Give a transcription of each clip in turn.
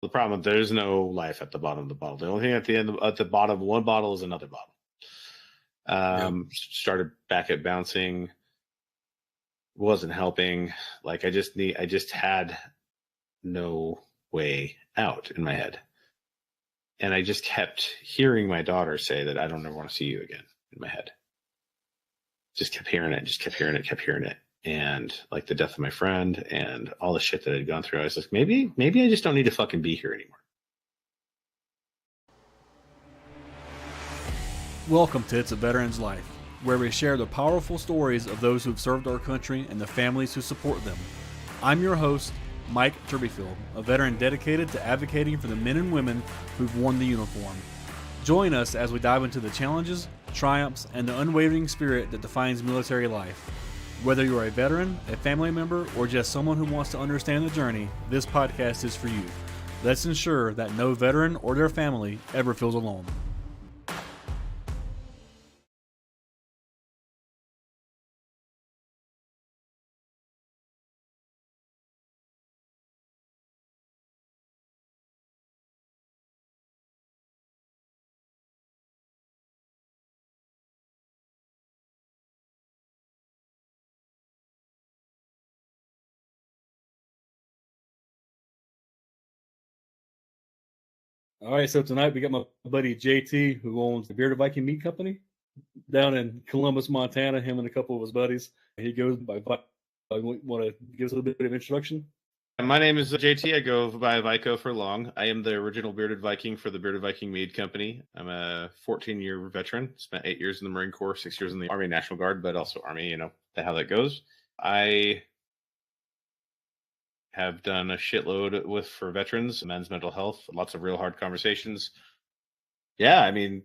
The problem, there's no life at the bottom of the bottle. The only thing at the bottom of one bottle is another bottle. Started back at bouncing, wasn't helping. Like I just had no way out in my head. And I just kept hearing my daughter say that I don't ever want to see you again in my head. Just kept hearing it. And like the death of my friend and all the shit that I'd gone through, I was like, maybe I just don't need to fucking be here anymore. Welcome to It's a Veteran's Life, where we share the powerful stories of those who've served our country and the families who support them. I'm your host, Mike Turbyfield, a veteran dedicated to advocating for the men and women who've worn the uniform. Join us as we dive into the challenges, triumphs, and the unwavering spirit that defines military life. Whether you're a veteran, a family member, or just someone who wants to understand the journey, this podcast is for you. Let's ensure that no veteran or their family ever feels alone. All right, so tonight we got my buddy JT, who owns the Bearded Viking Mead Company down in Columbus, Montana. Him and a couple of his buddies. He goes by Viko. Want to give us a little bit of introduction? My name is JT. I go by Viko for long. I am the original Bearded Viking for the Bearded Viking Mead Company. I'm a 14-year veteran. Spent 8 years in the Marine Corps, 6 years in the Army National Guard, but also Army, you know how that goes. I have done a shitload for veterans, men's mental health, lots of real hard conversations. Yeah, I mean,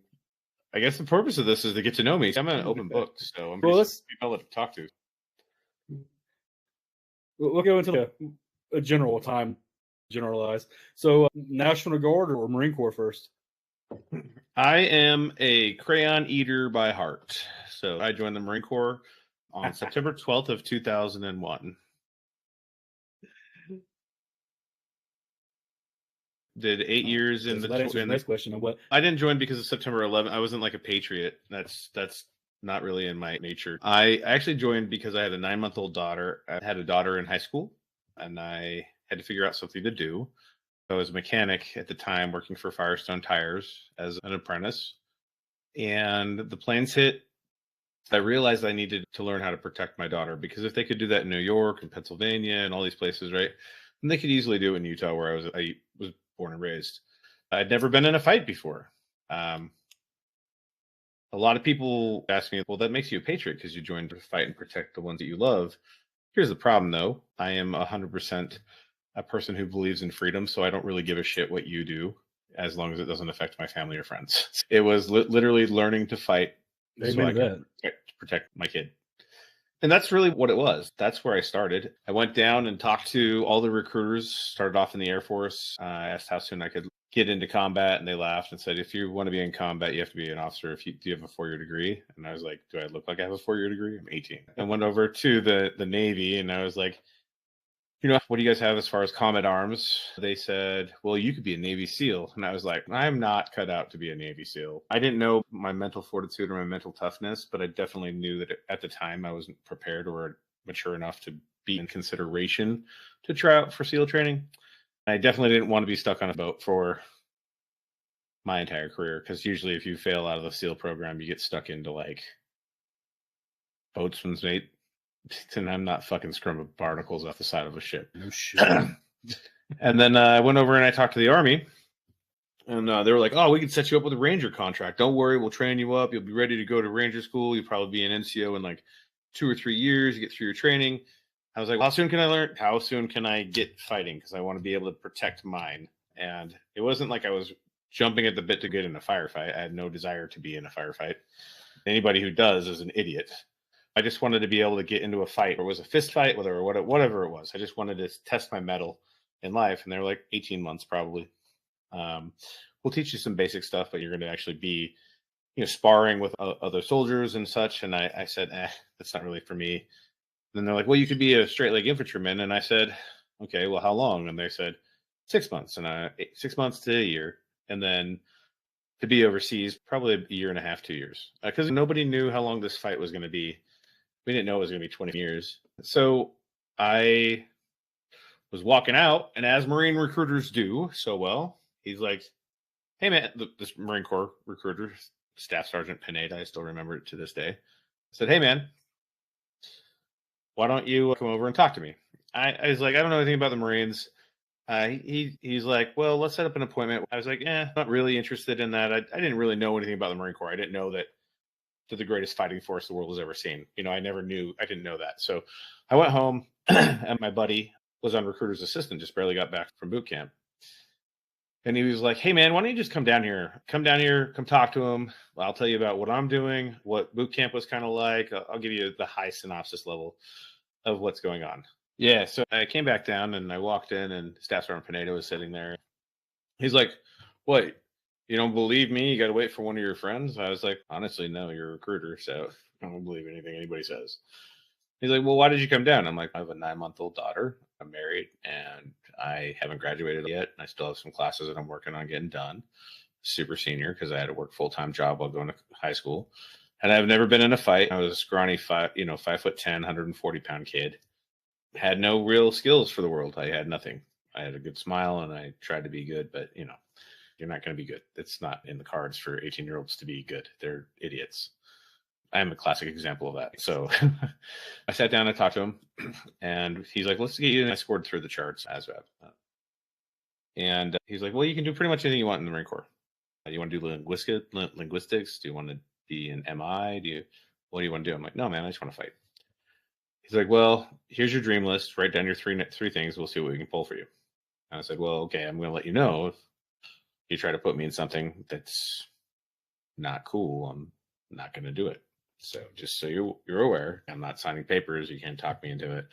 I guess the purpose of this is to get to know me. I'm an open book, so I'm people to talk to. We'll go into a generalize. So, National Guard or Marine Corps first? I am a crayon eater by heart. So I joined the Marine Corps on September 12th of 2001. Did 8 years in the next question. What I didn't join because of September 11th. I wasn't like a patriot. That's not really in my nature. I actually joined because I had a 9-month-old daughter. I had a daughter in high school, and I had to figure out something to do. I was a mechanic at the time, working for Firestone Tires as an apprentice. And the planes hit. I realized I needed to learn how to protect my daughter, because if they could do that in New York and Pennsylvania and all these places, right, then they could easily do it in Utah, where I was born and raised. I'd never been in a fight before. A lot of people ask me, well, that makes you a patriot because you joined to fight and protect the ones that you love. Here's the problem, though. I am 100% a person who believes in freedom, so I don't really give a shit what you do as long as it doesn't affect my family or friends. It was literally learning to fight so I could protect my kid. And that's really what it was. That's where I started. I went down and talked to all the recruiters, started off in the Air Force. I asked how soon I could get into combat, and they laughed and said, if you want to be in combat, you have to be an officer. Do you have a 4-year degree? And I was like, do I look like I have a 4-year degree? I'm 18. I went over to the Navy, and I was like, what do you guys have as far as combat arms? They said, well, you could be a Navy SEAL. And I was like, I'm not cut out to be a Navy SEAL. I didn't know my mental fortitude or my mental toughness, but I definitely knew that at the time I wasn't prepared or mature enough to be in consideration to try out for SEAL training. I definitely didn't want to be stuck on a boat for my entire career, because usually if you fail out of the SEAL program, you get stuck into like boatswain's mate. And I'm not fucking scrubbing barnacles off the side of a ship. No shit. And then I went over and I talked to the Army, and they were like, oh, we can set you up with a Ranger contract. Don't worry, we'll train you up. You'll be ready to go to Ranger school. You'll probably be an NCO in like 2 or 3 years. You get through your training. I was like, well, how soon can I learn? How soon can I get fighting? Because I want to be able to protect mine. And it wasn't like I was jumping at the bit to get in a firefight. I had no desire to be in a firefight. Anybody who does is an idiot. I just wanted to be able to get into a fight, or it was a fist fight, whatever it was. I just wanted to test my mettle in life. And they were like, 18 months probably. We'll teach you some basic stuff, but you're going to actually be, sparring with other soldiers and such. And I said, that's not really for me. And then they're like, well, you could be a straight leg infantryman. And I said, okay, well, how long? And they said, 6 months, and 6 months to a year, and then to be overseas probably a year and a half, 2 years, because nobody knew how long this fight was going to be. We didn't know it was going to be 20 years. So I was walking out, and as Marine recruiters do so well, he's like, "Hey man," this Marine Corps recruiter, Staff Sergeant Pineda, I still remember it to this day, said, "Hey man, why don't you come over and talk to me?" I was like, "I don't know anything about the Marines." He's like, "Well, let's set up an appointment." I was like, not really interested in that. I didn't really know anything about the Marine Corps. I didn't know that they're the greatest fighting force the world has ever seen. I didn't know that. So I went home and my buddy was on recruiter's assistant, just barely got back from boot camp. And he was like, "Hey man, why don't you just come down here, come talk to him. I'll tell you about what I'm doing, what boot camp was kind of like. I'll give you the high synopsis level of what's going on." Yeah. So I came back down and I walked in, and Staff Sergeant Pineda was sitting there. He's like, "What? You don't believe me? You got to wait for one of your friends?" I was like, "Honestly, no, you're a recruiter, so I don't believe anything anybody says." He's like, "Well, why did you come down?" I'm like, "I have a 9-month-old daughter. I'm married, and I haven't graduated yet. I still have some classes that I'm working on getting done. Super senior, because I had to work full-time job while going to high school. And I've never been in a fight. I was a scrawny 5'10", 140-pound kid. Had no real skills for the world. I had nothing. I had a good smile, and I tried to be good, but you're not going to be good. It's not in the cards for 18-year-olds to be good. They're idiots. I am a classic example of that. So I sat down and talked to him, and he's like, "Let's get you." And I scored through the charts as well. And he's like, "Well, you can do pretty much anything you want in the Marine Corps. Do you want to do linguistics? Do you want to be an MI? What do you want to do?" I'm like, "No, man, I just want to fight." He's like, "Well, here's your dream list. Write down your three things. We'll see what we can pull for you." And I said, "Well, okay, I'm going to let you know if you try to put me in something that's not cool, I'm not going to do it. So just so you're aware, I'm not signing papers. You can't talk me into it."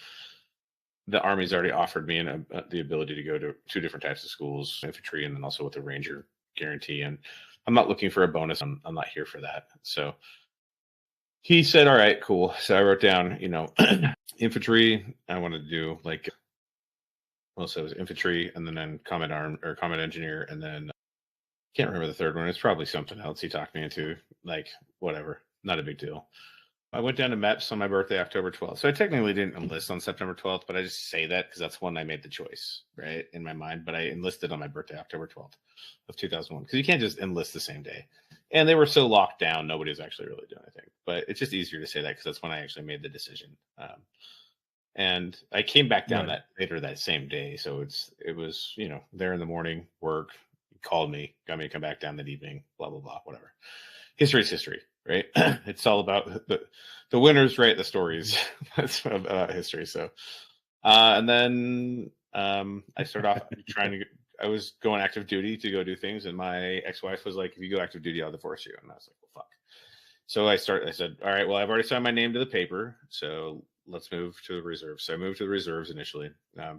The Army's already offered me the ability to go to 2 different types of schools, infantry, and then also with the Ranger guarantee. And I'm not looking for a bonus. I'm not here for that. So he said, "All right, cool." So I wrote down, infantry. I wanted to do so it was infantry, and then combat engineer, and then can't remember the third one. It's probably something else he talked me into, whatever. Not a big deal. I went down to MEPS on my birthday, October 12th. So I technically didn't enlist on September 12th, but I just say that because that's when I made the choice, right, in my mind. But I enlisted on my birthday, October 12th of 2001, because you can't just enlist the same day. And they were so locked down, nobody was actually really doing anything. But it's just easier to say that because that's when I actually made the decision. And I came back down later that same day. So it was, there in the morning, work, called me, got me to come back down that evening, blah, blah, blah, whatever. History's history, right? It's all about the winners write the stories. That's about history. So, and then I started off I was going active duty to go do things. And my ex-wife was like, "If you go active duty, I'll divorce you." And I was like, "Well, fuck." So I said, "All right, well, I've already signed my name to the paper. So let's move to the reserves." So I moved to the reserves initially.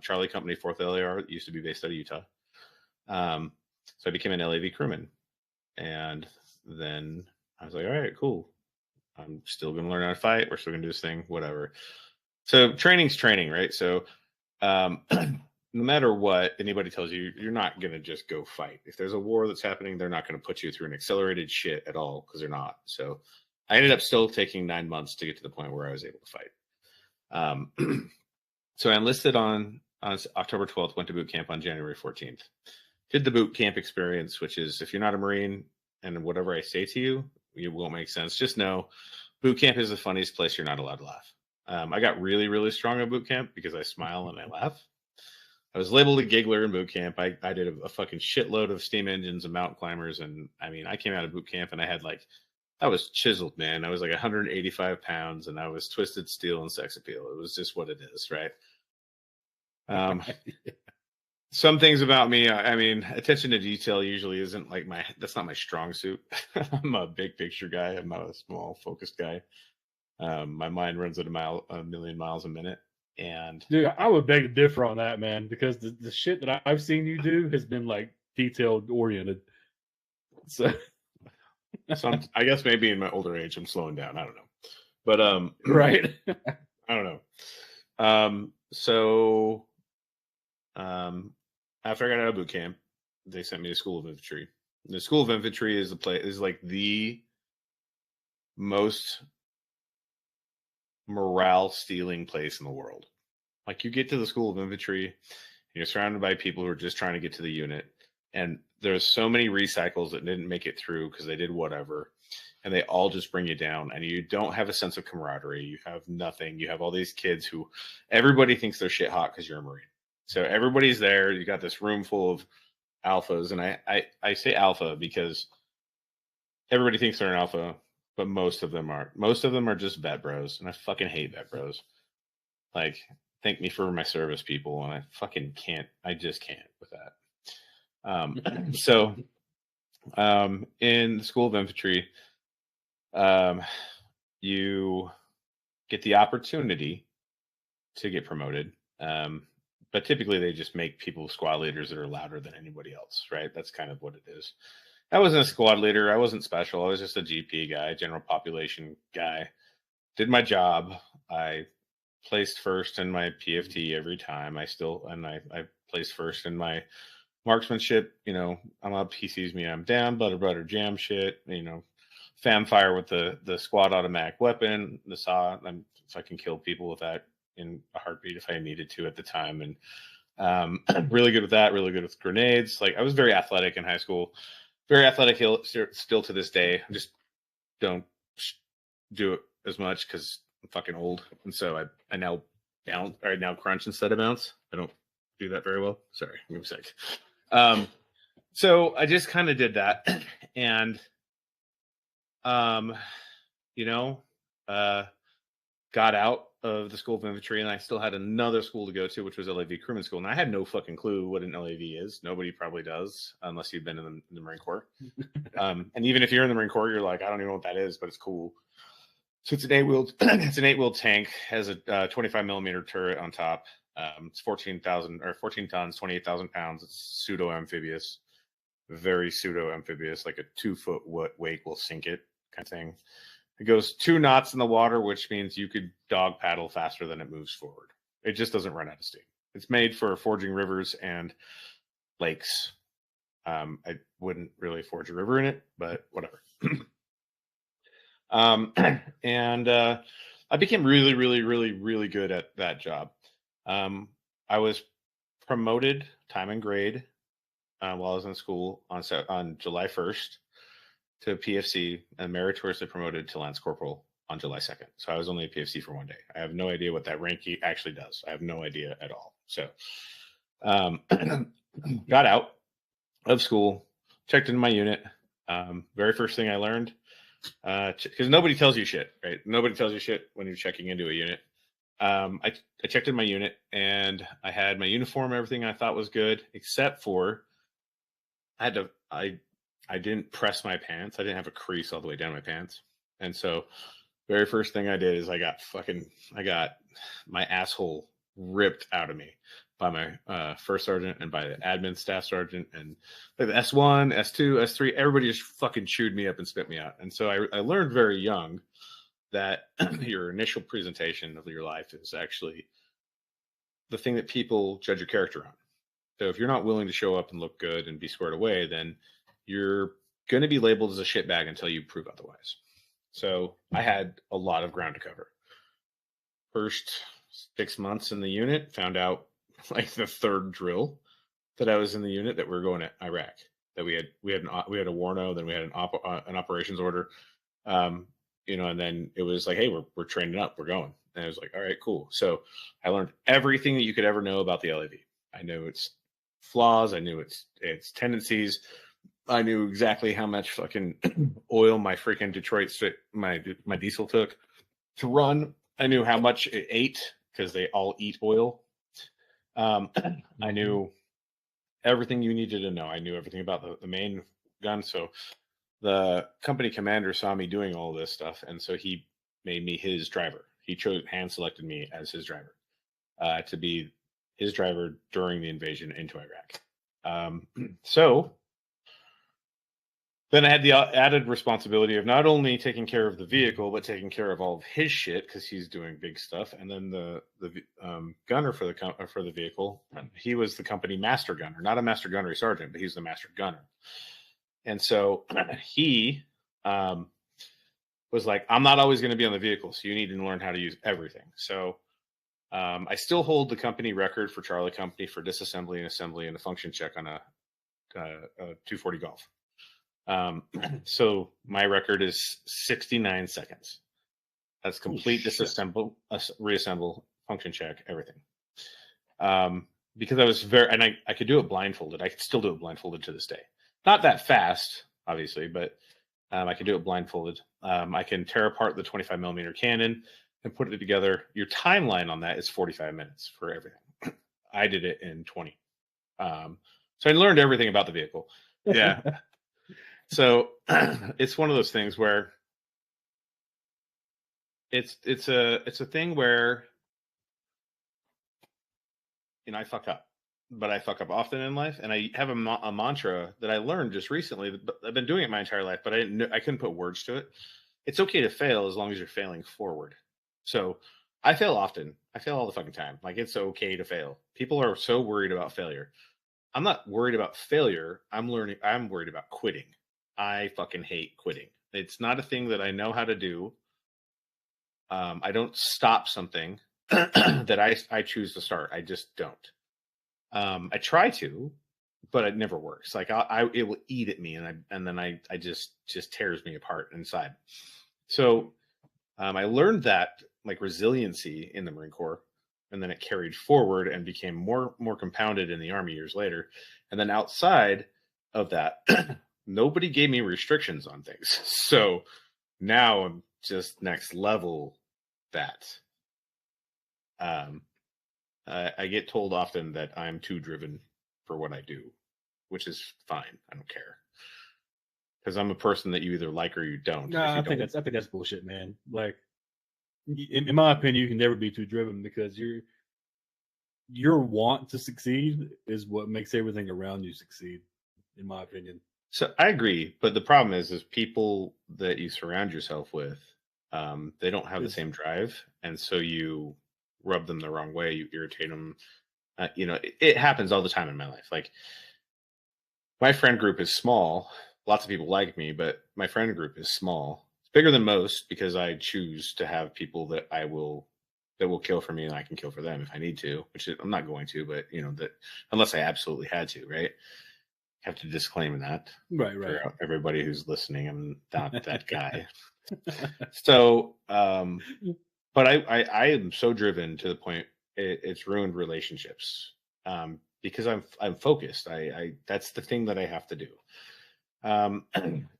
Charlie Company, 4th LAR, used to be based out of Utah. So I became an LAV crewman. And then I was like, "All right, cool. I'm still going to learn how to fight. We're still going to do this thing, whatever." So training's training, right? So no matter what anybody tells you, you're not going to just go fight. If there's a war that's happening, they're not going to put you through an accelerated shit at all, because they're not. So I ended up still taking 9 months to get to the point where I was able to fight. So I enlisted on October 12th, went to boot camp on January 14th. Did the boot camp experience, which is, if you're not a Marine and whatever I say to you, it won't make sense. Just know boot camp is the funniest place you're not allowed to laugh. I got really, really strong at boot camp because I smile and I laugh. I was labeled a giggler in boot camp. I did a fucking shitload of steam engines and mountain climbers. And I mean, I came out of boot camp and I was chiseled, man. I was 185 pounds and I was twisted steel and sex appeal. It was just what it is, right? Some things about me, I mean, attention to detail usually isn't that's not my strong suit. I'm a big picture guy. I'm not a small focused guy. My mind runs at a million miles a minute. And dude, I would beg to differ on that, man, because the shit that I've seen you do has been detailed oriented. So I guess maybe in my older age, I'm slowing down. I don't know, but right. I don't know. So after I got out of boot camp, they sent me to School of Infantry. The School of Infantry is like the most morale stealing place in the world. Like, you get to the School of Infantry, and you're surrounded by people who are just trying to get to the unit, and there's so many recycles that didn't make it through because they did whatever, and they all just bring you down, and you don't have a sense of camaraderie. You have nothing. You have all these kids who everybody thinks they're shit hot because you're a Marine. So everybody's there. You got this room full of alphas, and I say alpha because everybody thinks they're an alpha, but most of them aren't. Most of them are just vet bros, and I fucking hate vet bros. Like, thank me for my service, people, and I fucking can't. I just can't with that. So in the School of Infantry, you get the opportunity to get promoted. But typically they just make people squad leaders that are louder than anybody else, right? That's kind of what it is. I wasn't a squad leader. I wasn't special. I was just a GP guy, general population guy. Did my job. I placed first in my PFT every time. I placed first in my marksmanship. You know, I'm up, he sees me, I'm down, butter jam shit. You know, fam fire with the squad automatic weapon, the saw. I can kill people with that in a heartbeat if I needed to at the time. And really good with that, really good with grenades. Like, I was very athletic in high school, very athletic still to this day. I just don't do it as much because I'm fucking old. And so I now crunch instead of bounce. I don't do that very well. Sorry, I'm sick. So I just kind of did that. And, got out of the School of Infantry, and I still had another school to go to, which was LAV Recruitment School. And I had no fucking clue what an LAV is. Nobody probably does, unless you've been in the Marine Corps. And even if you're in the Marine Corps, you're like, I don't even know what that is, but it's cool. So it's an 8-wheeled tank, has a 25 millimeter turret on top. It's 14 tons, 28,000 pounds. It's pseudo amphibious, very pseudo amphibious, like a 2-foot weight will sink it kind of thing. It goes 2 knots in the water, which means you could dog paddle faster than it moves forward. It just doesn't run out of steam. It's made for forging rivers and lakes. I wouldn't really forge a river in it, but whatever. And I became really, really, really, really good at that job. I was promoted time and grade while I was in school on July 1st. To PFC, and meritoriously promoted to Lance Corporal on July 2nd. So I was only a PFC for 1 day. I have no idea what that rank actually does. I have no idea at all. So got out of school, checked into my unit. Very first thing I learned, because nobody tells you shit, right? Nobody tells you shit when you're checking into a unit. I checked in my unit, and I had my uniform, everything I thought was good, except for I didn't press my pants. I didn't have a crease all the way down my pants. And so very first thing I did is I got my asshole ripped out of me by my first sergeant and by the admin staff sergeant, and by the S1, S2, S3, everybody just fucking chewed me up and spit me out. And so I learned very young that your initial presentation of your life is actually the thing that people judge your character on. So if you're not willing to show up and look good and be squared away, then you're going to be labeled as a shitbag until you prove otherwise. So I had a lot of ground to cover. First 6 months in the unit, found out like the third drill that I was in the unit that we were going to Iraq. That we had a warno, then we had an operations order, and then it was like, hey, we're training up, we're going. And I was like, all right, cool. So I learned everything that you could ever know about the LAV. I knew its flaws. I knew its tendencies. I knew exactly how much fucking oil my freaking my diesel took to run. I knew how much it ate because they all eat oil. I knew everything you needed to know. I knew everything about the main gun. So the company commander saw me doing all this stuff, and so he made me his driver. He hand selected me as his driver to be his driver during the invasion into Iraq. So Then I had the added responsibility of not only taking care of the vehicle, but taking care of all of his shit because he's doing big stuff. And then the gunner for the vehicle, he was the company master gunner, not a master gunnery sergeant, but he's the master gunner. And so he was like, I'm not always going to be on the vehicle, so you need to learn how to use everything. So I still hold the company record for Charlie Company for disassembly and assembly and a function check on a 240 Golf. So my record is 69 seconds. That's complete disassemble, reassemble, function check, everything. Because I was and I could do it blindfolded. I could still do it blindfolded to this day. Not that fast, obviously, but I can do it blindfolded. I can tear apart the 25 millimeter cannon and put it together. Your timeline on that is 45 minutes for everything. I did it in 20. So I learned everything about the vehicle. Yeah. So it's one of those things where it's a thing where, you know, I fuck up, but I fuck up often in life. And I have a mantra that I learned just recently. I've been doing it my entire life, but I couldn't put words to it. It's okay to fail as long as you're failing forward. So I fail often. I fail all the fucking time. Like, it's okay to fail. People are so worried about failure. I'm not worried about failure. I'm worried about quitting. I fucking hate quitting. It's not a thing that I know how to do. I don't stop something that I choose to start. I just don't. I try to, but it never works. Like it will eat at me, and then I just tears me apart inside. So I learned that, like, resiliency in the Marine Corps, and then it carried forward and became more compounded in the Army years later. And then outside of that, nobody gave me restrictions on things. So now I'm just next level that. I get told often that I'm too driven for what I do, which is fine. I don't care, because I'm a person that you either like or you don't. No, I think that's bullshit, man. Like, in my opinion, you can never be too driven, because your want to succeed is what makes everything around you succeed, in my opinion. So I agree, but the problem is people that you surround yourself with, they don't have the same drive, and so you rub them the wrong way. You irritate them. You know, it happens all the time in my life. Like, my friend group is small. Lots of people like me, but my friend group is small. It's bigger than most because I choose to have people that will kill for me, and I can kill for them if I need to, which I'm not going to, but you know, that unless I absolutely had to, right? Have to disclaim that, right. For everybody who's listening, I'm not that guy. So, but I am so driven to the point it's ruined relationships, because I'm focused. That's the thing that I have to do,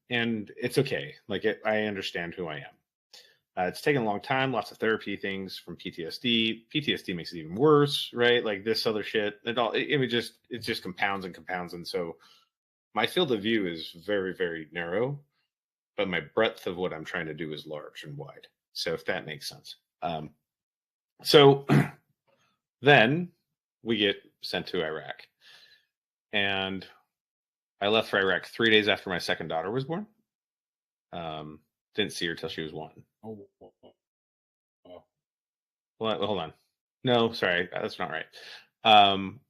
and it's okay. Like, I understand who I am. It's taken a long time, lots of therapy things from PTSD. PTSD makes it even worse, right? Like, this other shit, it just compounds and compounds. And so my field of view is very, very narrow, but my breadth of what I'm trying to do is large and wide. So if that makes sense. So then we get sent to Iraq, and I left for Iraq 3 days after my second daughter was born. Didn't see her till she was 1. Oh. Well, hold on. No, sorry, that's not right.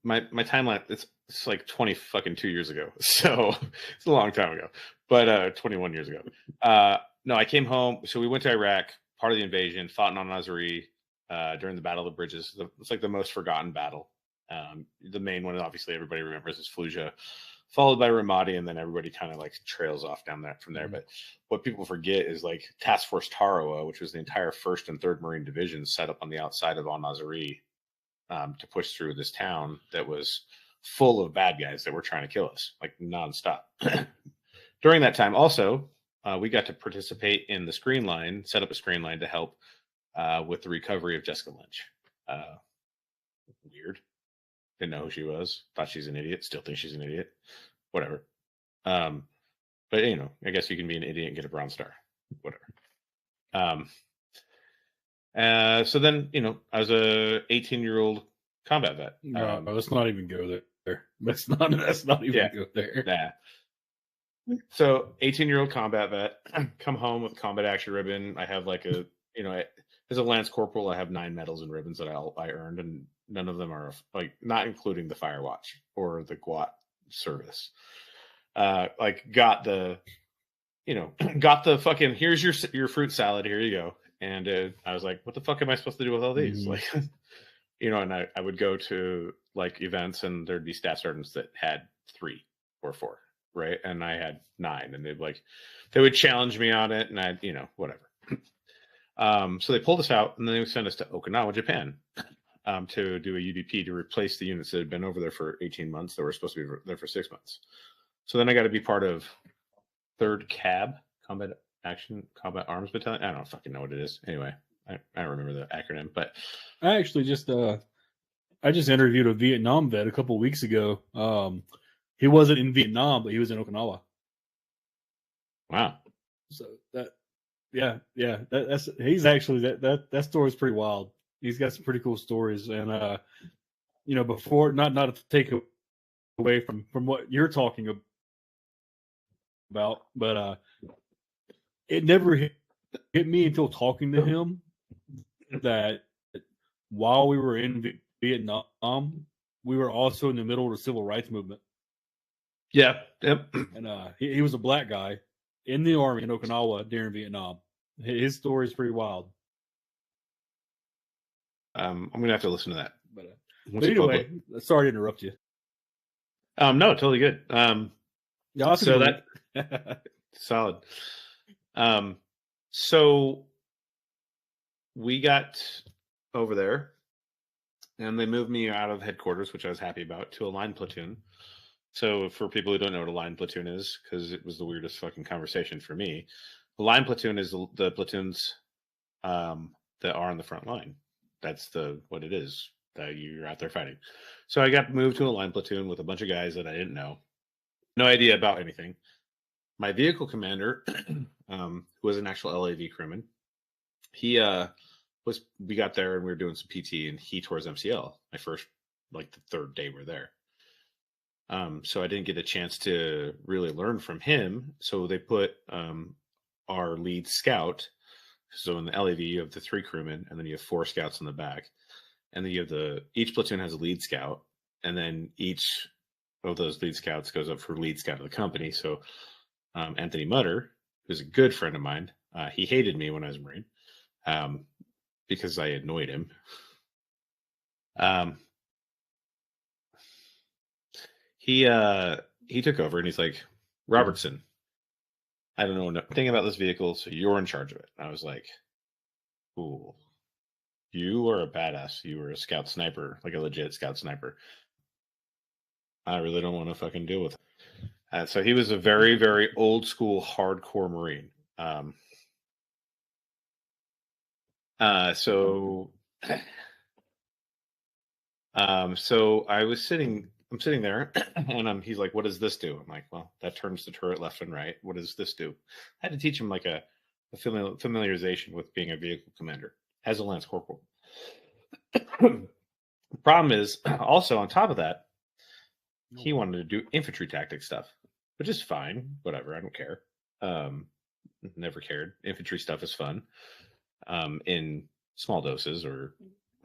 My timeline, it's like 22 years ago. So it's a long time ago, but 21 years ago. No, I came home. So we went to Iraq, part of the invasion, fought in Al-Nazari during the Battle of the Bridges. It's like the most forgotten battle. The main one, obviously, everybody remembers, is Fallujah, followed by Ramadi, and then everybody kind of like trails off down that from there. But what people forget is, like, Task Force Tarawa, which was the entire 1st and 3rd Marine Division set up on the outside of Al-Nazari to push through this town that was full of bad guys that were trying to kill us, like, nonstop. During that time, also, we got to participate in the screen line, set up a screen line to help with the recovery of Jessica Lynch. Weird. Didn't know who she was. Thought she's an idiot. Still think she's an idiot. Whatever. But, you know, I guess you can be an idiot and get a Bronze Star. Whatever. So then, you know, I was a 18-year-old combat vet. No, let's not even go there. Let's not even go there. Nah. So 18-year-old combat vet, come home with combat action ribbon. I have like a, as a Lance Corporal, I have 9 medals and ribbons that I earned, and none of them are like, not including the Fire Watch or the GWAT service. Like got the fucking, here's your fruit salad, here you go. And I was like, what the fuck am I supposed to do with all these? Like, and I would go to like events, and there'd be staff sergeants that had 3 or 4. Right. And I had 9, and they would challenge me on it, and I, whatever. So they pulled us out, and then they sent us to Okinawa, Japan, to do a UDP to replace the units that had been over there for 18 months that were supposed to be there for 6 months. So then I got to be part of 3rd CAB, Combat Arms Battalion. I don't fucking know what it is. Anyway, I don't remember the acronym, but I actually just interviewed a Vietnam vet a couple weeks ago. He wasn't in Vietnam, but he was in Okinawa. Wow. So that's he's actually that story's pretty wild. He's got some pretty cool stories, and before not to take away from what you're talking about, but it never hit me until talking to him that while we were in Vietnam, we were also in the middle of the civil rights movement. Yeah. Yep. And he was a black guy in the army in Okinawa during Vietnam. His story is pretty wild. I'm gonna have to listen to that. But anyway, sorry to interrupt you. No, totally good. Yeah, so that solid. So we got over there, and they moved me out of headquarters, which I was happy about, to a line platoon. So for people who don't know what a line platoon is, because it was the weirdest fucking conversation for me, the line platoon is the platoons that are on the front line. That's what it is, that you're out there fighting. So I got moved to a line platoon with a bunch of guys that I didn't know. No idea about anything. My vehicle commander, who was an actual LAV crewman, we got there and we were doing some PT, and he tore his MCL my first, like the 3rd day we're there. So I didn't get a chance to really learn from him. So they put our lead scout. So in the LAV, you have the 3 crewmen, and then you have 4 scouts in the back. And then you have each platoon has a lead scout, and then each of those lead scouts goes up for lead scout of the company. So Anthony Mutter, who's a good friend of mine, he hated me when I was a Marine because I annoyed him. He took over, and he's like, Robertson, I don't know nothing about this vehicle, so you're in charge of it. And I was like, cool. You are a badass. You were a scout sniper, like a legit scout sniper. I really don't want to fucking deal with it. So he was a very, very old school, hardcore Marine. So I'm sitting there, and he's like, what does this do? I'm like, well, that turns the turret left and right. What does this do? I had to teach him like a familiarization with being a vehicle commander as a Lance Corporal. The problem is, also on top of that, he wanted to do infantry tactic stuff, which is fine. Whatever. I don't care. Never cared. Infantry stuff is fun in small doses, or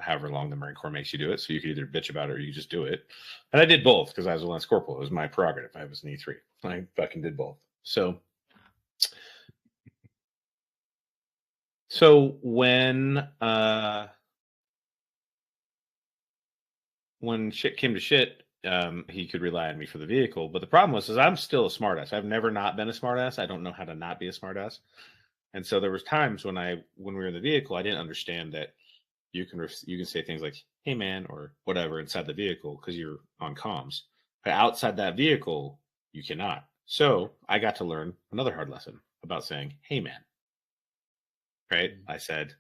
however long the Marine Corps makes you do it. So you can either bitch about it or you just do it. And I did both because I was a Lance Corporal. It was my prerogative. I was an E3. I fucking did both. So when shit came to shit, he could rely on me for the vehicle. But the problem was, I'm still a smartass. I've never not been a smartass. I don't know how to not be a smartass. And so there was times when we were in the vehicle, I didn't understand that you can say things like, hey man, or whatever inside the vehicle because you're on comms. But outside that vehicle, you cannot. So I got to learn another hard lesson about saying, hey man. Right? I said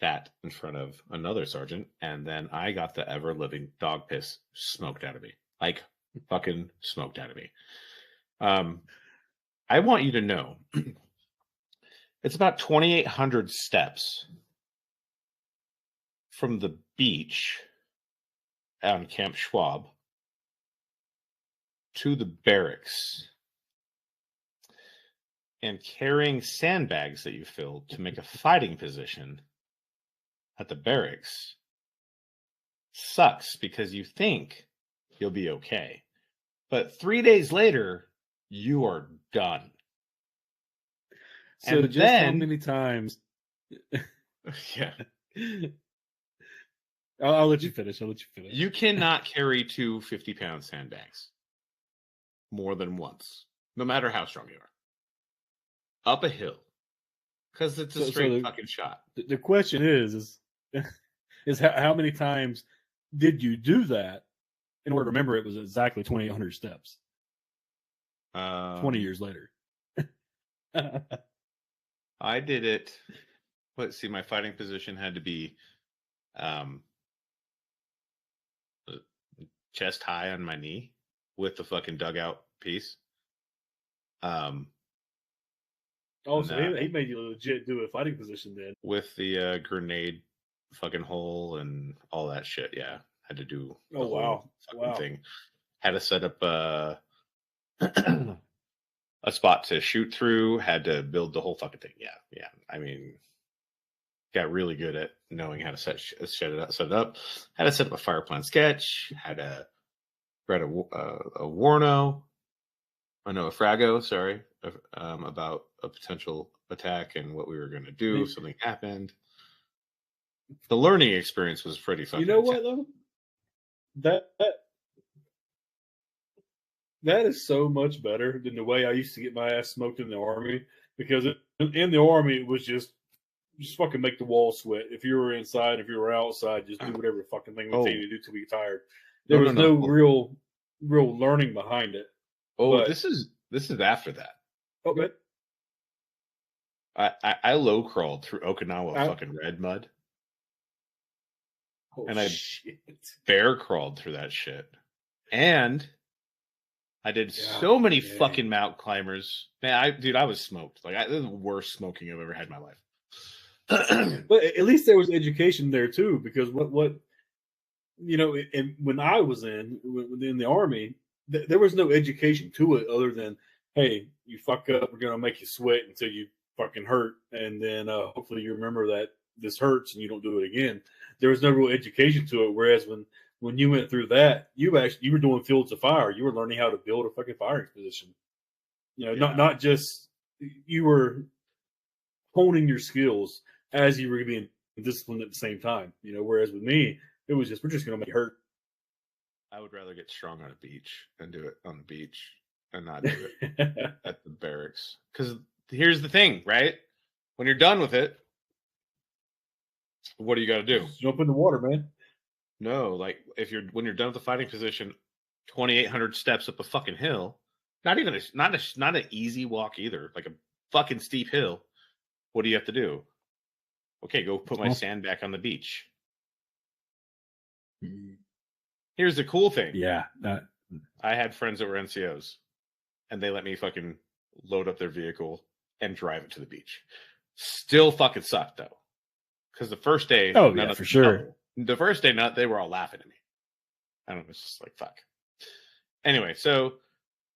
that in front of another sergeant, and then I got the ever living dog piss smoked out of me. Like fucking smoked out of me. I want you to know it's about 2,800 steps from the beach on Camp Schwab to the barracks and carrying sandbags that you filled to make a fighting position at the barracks sucks because you think you'll be okay. But 3 days later, you are done. So And just how then- many times? Yeah. I'll let you finish. You cannot carry 2 50-pound sandbags more than once, no matter how strong you are. Up a hill. Because it's a straight fucking shot. The question is how many times did you do that in order to remember it was exactly 2,800 steps 20 years later? I did it. Let's see, my fighting position had to be chest high on my knee with the fucking dugout piece. So he made you legit do a fighting position then. With the grenade fucking hole and all that shit. Yeah. Had to do the whole fucking thing. Had to set up a spot to shoot through. Had to build the whole fucking thing. Yeah. I mean, got really good at knowing how to set it up. Had to set up a fire plan sketch. Had to read a Warno. I know a Frago, sorry, about a potential attack and what we were going to do if something happened. The learning experience was pretty fucking You know what, though? That is so much better than the way I used to get my ass smoked in the Army. Because in the Army, it was just fucking make the wall sweat. If you were inside, if you were outside, just do whatever the fucking thing we tell you to do till we get tired. There was no real learning behind it. Oh, this is after that. Okay. I low crawled through Okinawa fucking red mud. Oh, and I shit. bear crawled through that shit. And I did so many fucking mountain climbers. Man, I was smoked. Like, this is the worst smoking I've ever had in my life. But at least there was education there too, because what you know, and when I was in the Army, there was no education to it other than, hey, you fuck up, we're gonna make you sweat until you fucking hurt, and then hopefully you remember that this hurts and you don't do it again. There was no real education to it. Whereas when you went through that, you were doing fields of fire. You were learning how to build a fucking firing position. You know, not just you were honing your skills as you were being disciplined at the same time. You know, whereas with me, it was just, we're just gonna make you hurt. I would rather get strong on a beach and do it on the beach and not do it at the barracks. Because here's the thing, right? When you're done with it, what do you got to do? Just jump in the water, man. No, like when you're done with the fighting position, 2,800 steps up a fucking hill. Not an easy walk either. Like a fucking steep hill. What do you have to do? Okay, go put my sand back on the beach. Here's the cool thing. Yeah. I had friends that were NCOs, and they let me fucking load up their vehicle and drive it to the beach. Still fucking sucked, though. Because the first day... Oh, yeah, for sure. The first day, they were all laughing at me. I don't know, it's just like, fuck. Anyway, so,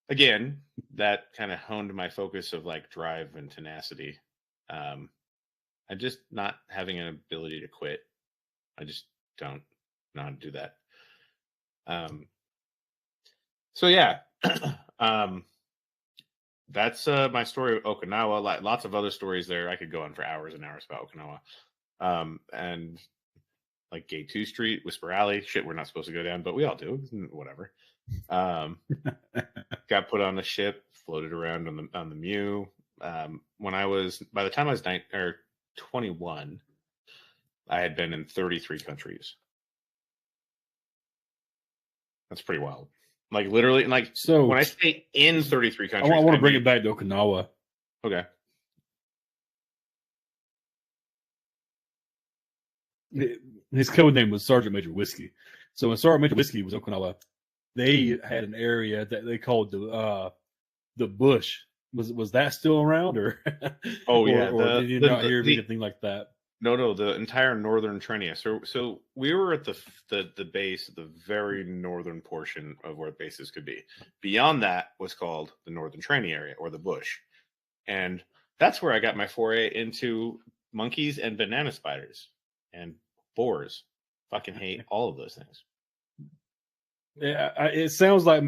again, that kind of honed my focus of, like, drive and tenacity. I'm just not having an ability to quit. I just don't know how to do that. So yeah, that's my story of Okinawa. Lots of other stories there. I could go on for hours and hours about Okinawa. And like Gate 2 Street, Whisper Alley, shit we're not supposed to go down, but we all do. Whatever. Got put on a ship, floated around on the Mew. By the time I was 21, I had been in 33 countries. That's pretty wild. Like literally, like, so when I say in 33 countries, I want to bring it back to Okinawa. Okay. His code name was Sergeant Major Whiskey. So when Sergeant Major Whiskey was Okinawa, they had an area that they called the bush. Was that still around, or? Oh yeah, or did you not hear anything like that? No, the entire northern Trinia. So we were at the base, the very northern portion of where bases could be. Beyond that was called the northern Trinia area or the bush. And that's where I got my foray into monkeys and banana spiders and boars. Fucking hate all of those things. Yeah, it sounds like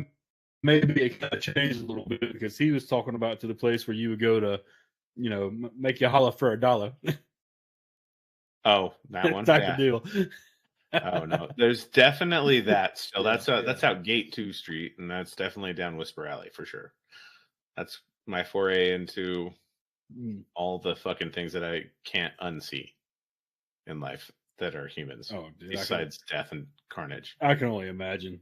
maybe it kind of changed a little bit because he was talking about to the place where you would go to, make you holler for $1. Oh, that one type of deal. Oh no, there's definitely that still. That's out Gate 2 Street, and that's definitely down Whisper Alley for sure. That's my foray into all the fucking things that I can't unsee in life that are humans. Oh, dude, besides death and carnage. I can only imagine.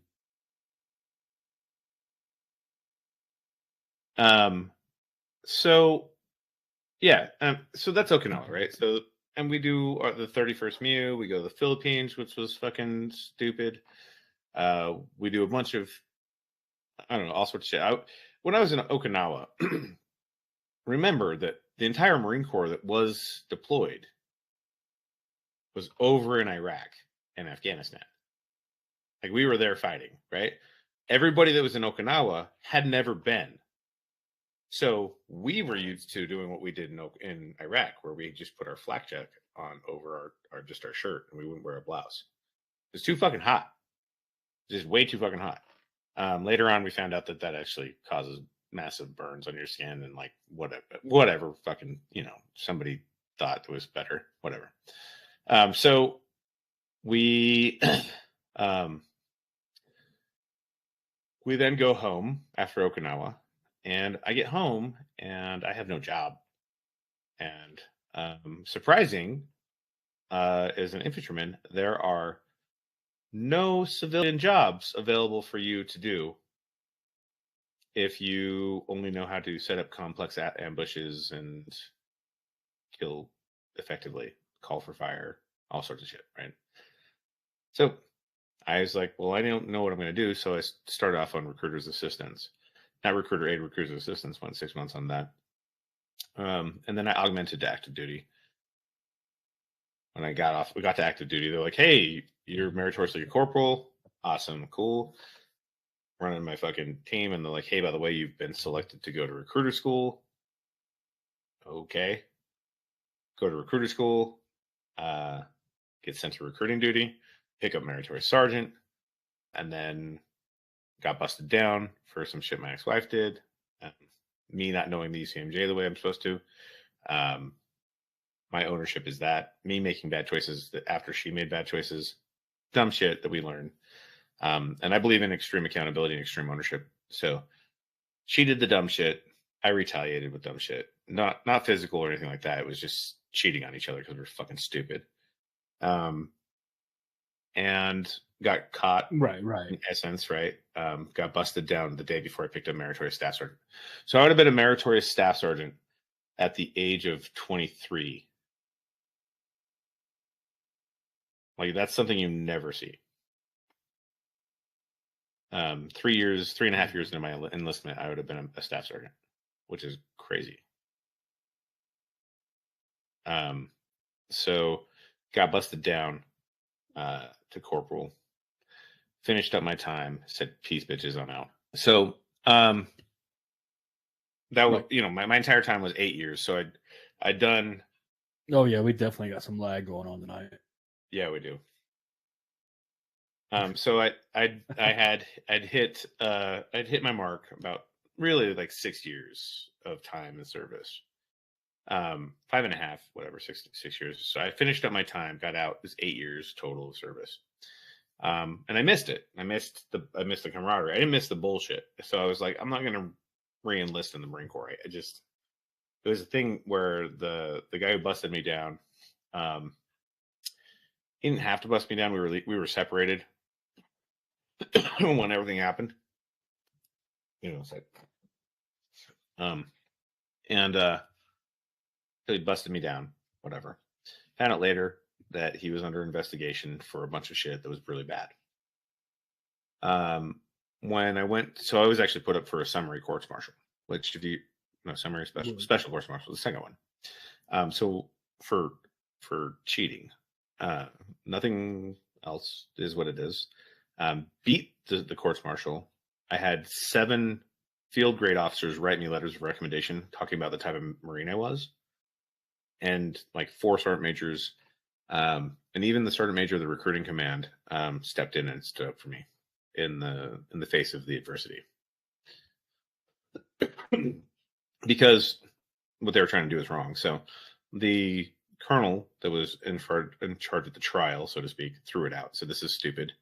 So yeah, so that's Okinawa, right? So, and we do the 31st Mew. We go to the Philippines, which was fucking stupid. We do a bunch of, I don't know, all sorts of shit. When I was in Okinawa, remember that the entire Marine Corps that was deployed was over in Iraq and Afghanistan. Like, we were there fighting, right? Everybody that was in Okinawa had never been. So we were used to doing what we did in Iraq, where we just put our flak jacket on over our shirt, and we wouldn't wear a blouse. It was too fucking hot. Just way too fucking hot. Later on, we found out that actually causes massive burns on your skin, and like whatever fucking, somebody thought it was better, whatever. So we we then go home after Okinawa. And I get home and I have no job. And surprising, as an infantryman, there are no civilian jobs available for you to do if you only know how to set up complex ambushes and kill effectively, call for fire, all sorts of shit, right? So I was like, well, I don't know what I'm going to do. So I started off on recruiter's assistance. Not recruiter aid, recruiter's assistance. Went 6 months on that. And then I augmented to active duty. When we got to active duty, they're like, hey, you're meritorious like a corporal. Awesome, cool. Running my fucking team, and they're like, hey, by the way, you've been selected to go to recruiter school. Okay. Go to recruiter school, get sent to recruiting duty, pick up meritorious sergeant, and then got busted down for some shit my ex-wife did. Me not knowing the UCMJ the way I'm supposed to. My ownership is that. Me making bad choices after she made bad choices. Dumb shit that we learn. And I believe in extreme accountability and extreme ownership. So she did the dumb shit. I retaliated with dumb shit. Not physical or anything like that. It was just cheating on each other because we're fucking stupid. And got caught. Right. In essence, right? Got busted down the day before I picked up meritorious staff sergeant. So I would have been a meritorious staff sergeant at the age of 23. Like, that's something you never see. 3.5 years into my enlistment, I would have been a staff sergeant, which is crazy. So got busted down to corporal. Finished up my time, said peace bitches, I'm out. So that was, my entire time was 8 years. So I'd done. Oh yeah, we definitely got some lag going on tonight. Yeah, we do. So I'd hit my mark about really like 6 years of time in service. 5.5, whatever, 6 years. So I finished up my time, got out. It was 8 years total of service. And I missed it. I missed the camaraderie. I didn't miss the bullshit. So I was like, I'm not going to re-enlist in the Marine Corps. It was a thing where the guy who busted me down, he didn't have to bust me down. We were separated when everything happened. So he busted me down, whatever. Found out later that he was under investigation for a bunch of shit that was really bad. When I went, so I was actually put up for a summary courts martial, which summary special courts martial, the second one. So for cheating, nothing else is what it is. Beat the courts martial. I had 7 field grade officers write me letters of recommendation talking about the type of Marine I was. And like 4 sergeant majors, and even the sergeant major of the recruiting command stepped in and stood up for me in the face of the adversity. Because what they were trying to do is wrong. So the colonel that was in charge of the trial, so to speak, threw it out. So this is stupid.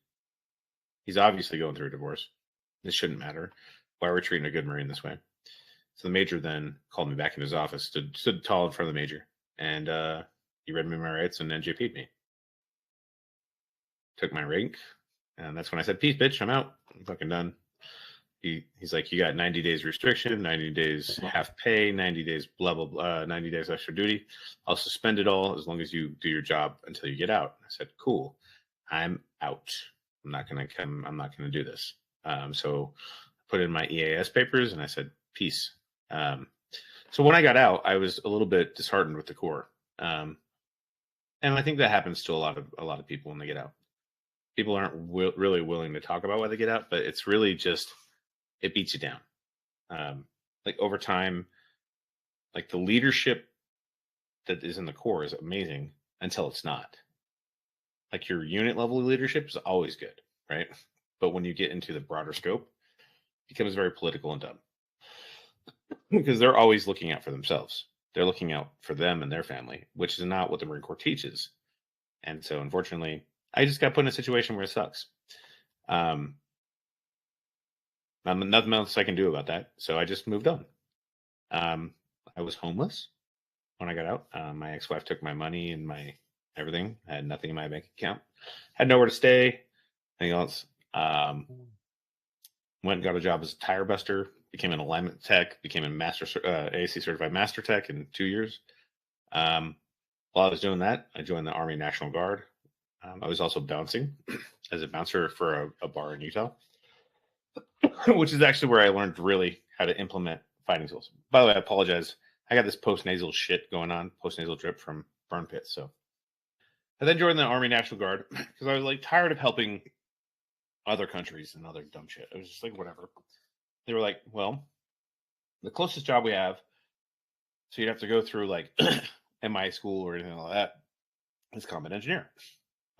He's obviously going through a divorce. This shouldn't matter. Why are we treating a good Marine this way? So the major then called me back in his office, stood tall in front of the major, and he read me my rights and NJP'd me. Took my rank, and that's when I said, "Peace, bitch, I'm out. I'm fucking done." He's like, "You got 90 days restriction, 90 days half pay, 90 days blah blah blah, 90 days extra duty. I'll suspend it all as long as you do your job until you get out." I said, "Cool, I'm out. I'm not gonna do this." So I put in my EAS papers and I said, "Peace." So when I got out, I was a little bit disheartened with the Corps, and I think that happens to a lot of people when they get out. People aren't really willing to talk about why they get out, but it's really just, it beats you down. Like over time, like the leadership that is in the Corps is amazing until it's not. Like your unit level leadership is always good, right? But when you get into the broader scope, it becomes very political and dumb. Because they're always looking out for themselves. They're looking out for them and their family, which is not what the Marine Corps teaches. And so, unfortunately, I just got put in a situation where it sucks. Nothing else I can do about that. So I just moved on. I was homeless when I got out. My ex-wife took my money and my everything. I had nothing in my bank account. Had nowhere to stay. Anything else. Went and got a job as a tire buster. Became an alignment tech. Became a AAC certified master tech in 2 years. While I was doing that, I joined the Army National Guard. I was also bouncing as a bouncer for a bar in Utah, which is actually where I learned really how to implement fighting tools. By the way, I apologize. I got this post-nasal shit going on, post-nasal drip from burn pits. So I then joined the Army National Guard because I was like tired of helping other countries and other dumb shit. I was just like, whatever. They were like, well, the closest job we have, so you'd have to go through like MI school or anything like that, is combat engineer.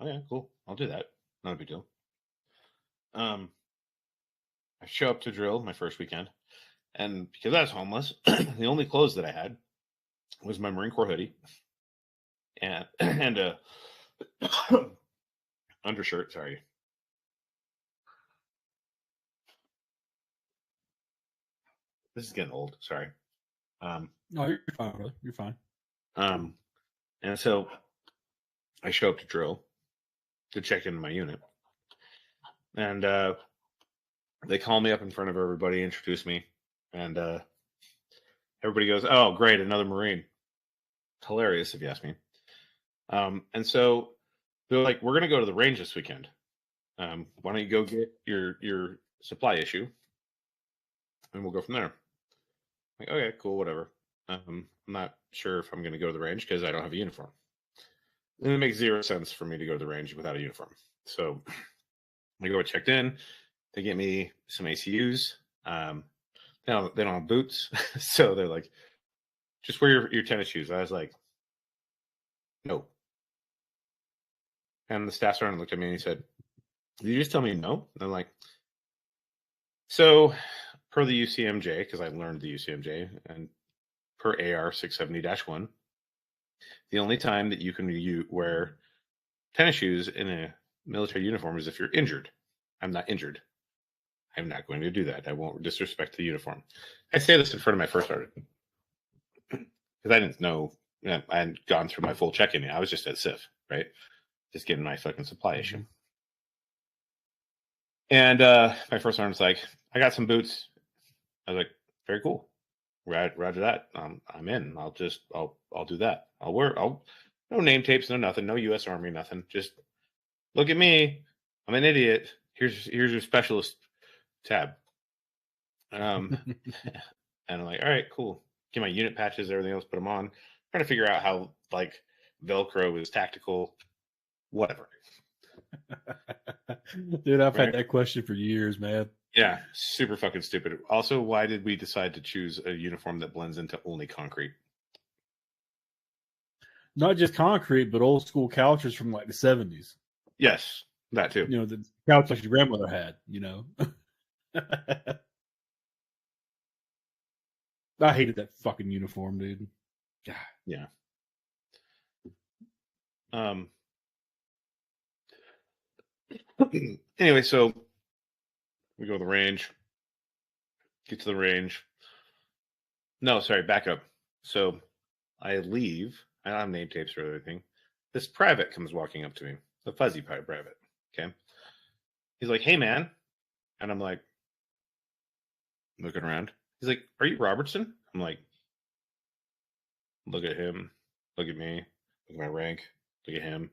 Okay, cool. I'll do that. Not a big deal. I show up to drill my first weekend, and because I was homeless, the only clothes that I had was my Marine Corps hoodie and a undershirt. Sorry. This is getting old. Sorry. No, you're fine, brother. You're fine. And so I show up to drill to check into my unit, and they call me up in front of everybody, introduce me, and everybody goes, "Oh, great, another Marine." Hilarious, if you ask me. And so they're like, "We're going to go to the range this weekend. Why don't you go get your supply issue, and we'll go from there." Like, okay, cool, whatever. I'm not sure if I'm going to go to the range because I don't have a uniform. And it makes zero sense for me to go to the range without a uniform. So I go checked in. They get me some ACUs. They don't have boots, so they're like, "Just wear your tennis shoes." I was like, "No." And the staff sergeant looked at me and he said, "Did you just tell me no?" And I'm like, "So, per the UCMJ, because I learned the UCMJ, and per AR 670-1, the only time that you can wear tennis shoes in a military uniform is if you're injured. I'm not injured. I'm not going to do that. I won't disrespect the uniform." I say this in front of my first sergeant because I didn't know. I hadn't gone through my full check-in yet. I was just at SIF, right? Just getting my fucking supply issue. And my first sergeant's like, "I got some boots." I was like, "Very cool. Roger that. I'm in. I'll do that. No name tapes, no nothing, no U.S. Army, nothing. Just look at me. I'm an idiot. Here's your specialist tab." And I'm like, "All right, cool." Get my unit patches, everything else, put them on. Trying to figure out how like Velcro is tactical, whatever. Dude, I've had that question for years, man. Yeah, super fucking stupid. Also, why did we decide to choose a uniform that blends into only concrete? Not just concrete, but old school couches from like the 70s. Yes, that too. You know, the couch like your grandmother had, you know. I hated that fucking uniform, dude. God. Yeah. Anyway, so we go to the range. Get to the range. No, sorry, back up. So I leave. I don't have name tapes or anything. This private comes walking up to me, the fuzzy private. Okay. He's like, "Hey, man," and I'm like, looking around. He's like, "Are you Robertson?" I'm like, look at him, look at me, look at my rank, look at him,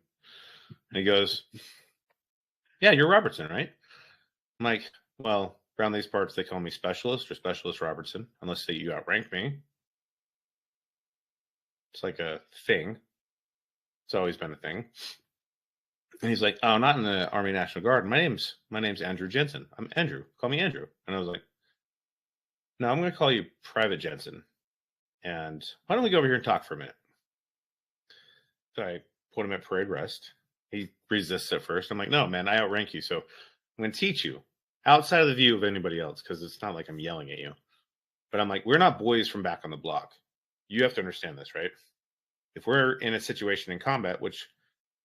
and he goes, "Yeah, you're Robertson, right?" I'm like, "Well, around these parts, they call me Specialist or Specialist Robertson, unless you outrank me." It's like a thing. It's always been a thing. And he's like, "Oh, not in the Army National Guard. My name's Andrew Jensen. I'm Andrew. Call me Andrew." And I was like, "No, I'm going to call you Private Jensen. And why don't we go over here and talk for a minute?" So I put him at parade rest. He resists at first. I'm like, "No, man, I outrank you. So I'm going to teach you outside of the view of anybody else, because it's not like I'm yelling at you. But I'm like, we're not boys from back on the block. You have to understand this, right? If we're in a situation in combat, which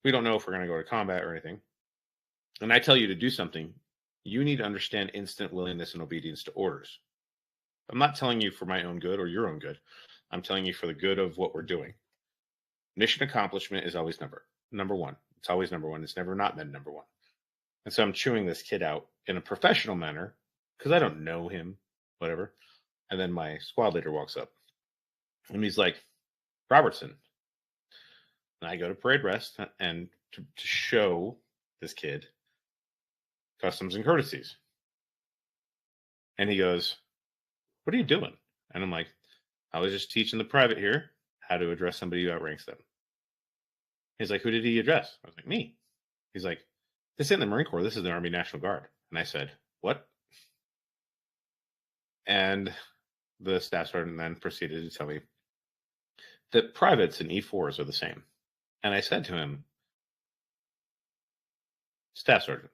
we don't know if we're going to go to combat or anything, and I tell you to do something, you need to understand instant willingness and obedience to orders. I'm not telling you for my own good or your own good. I'm telling you for the good of what we're doing. Mission accomplishment is always number one. It's always number one. It's never not been number one." And so I'm chewing this kid out in a professional manner because I don't know him, whatever. And then my squad leader walks up and he's like, "Robertson." And I go to parade rest and to show this kid customs and courtesies. And he goes, "What are you doing?" And I'm like, "I was just teaching the private here how to address somebody who outranks them." He's like, "Who did he address?" I was like, "Me." He's like, "This isn't the Marine Corps. This is the Army National Guard." And I said, "What?" And the staff sergeant then proceeded to tell me that privates and E4s are the same. And I said to him, "Staff sergeant,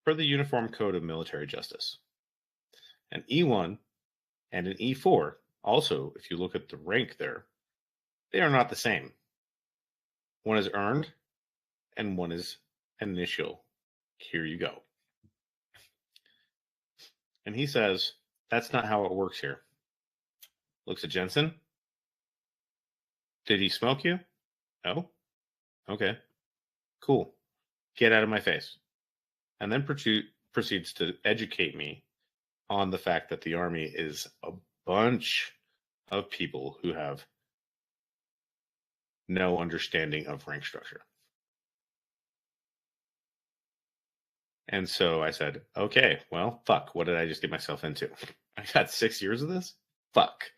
per the Uniform Code of Military Justice, an E1 and an E4, also, if you look at the rank there, they are not the same. One is earned and one is initial. Here you go." And he says, "That's not how it works here." Looks at Jensen. "Did he smoke you?" "No." "Okay, cool. Get out of my face." And then proceeds to educate me on the fact that the Army is a bunch of people who have no understanding of rank structure. And so I said, "Okay, well, fuck, what did I just get myself into? I got 6 years of this? Fuck."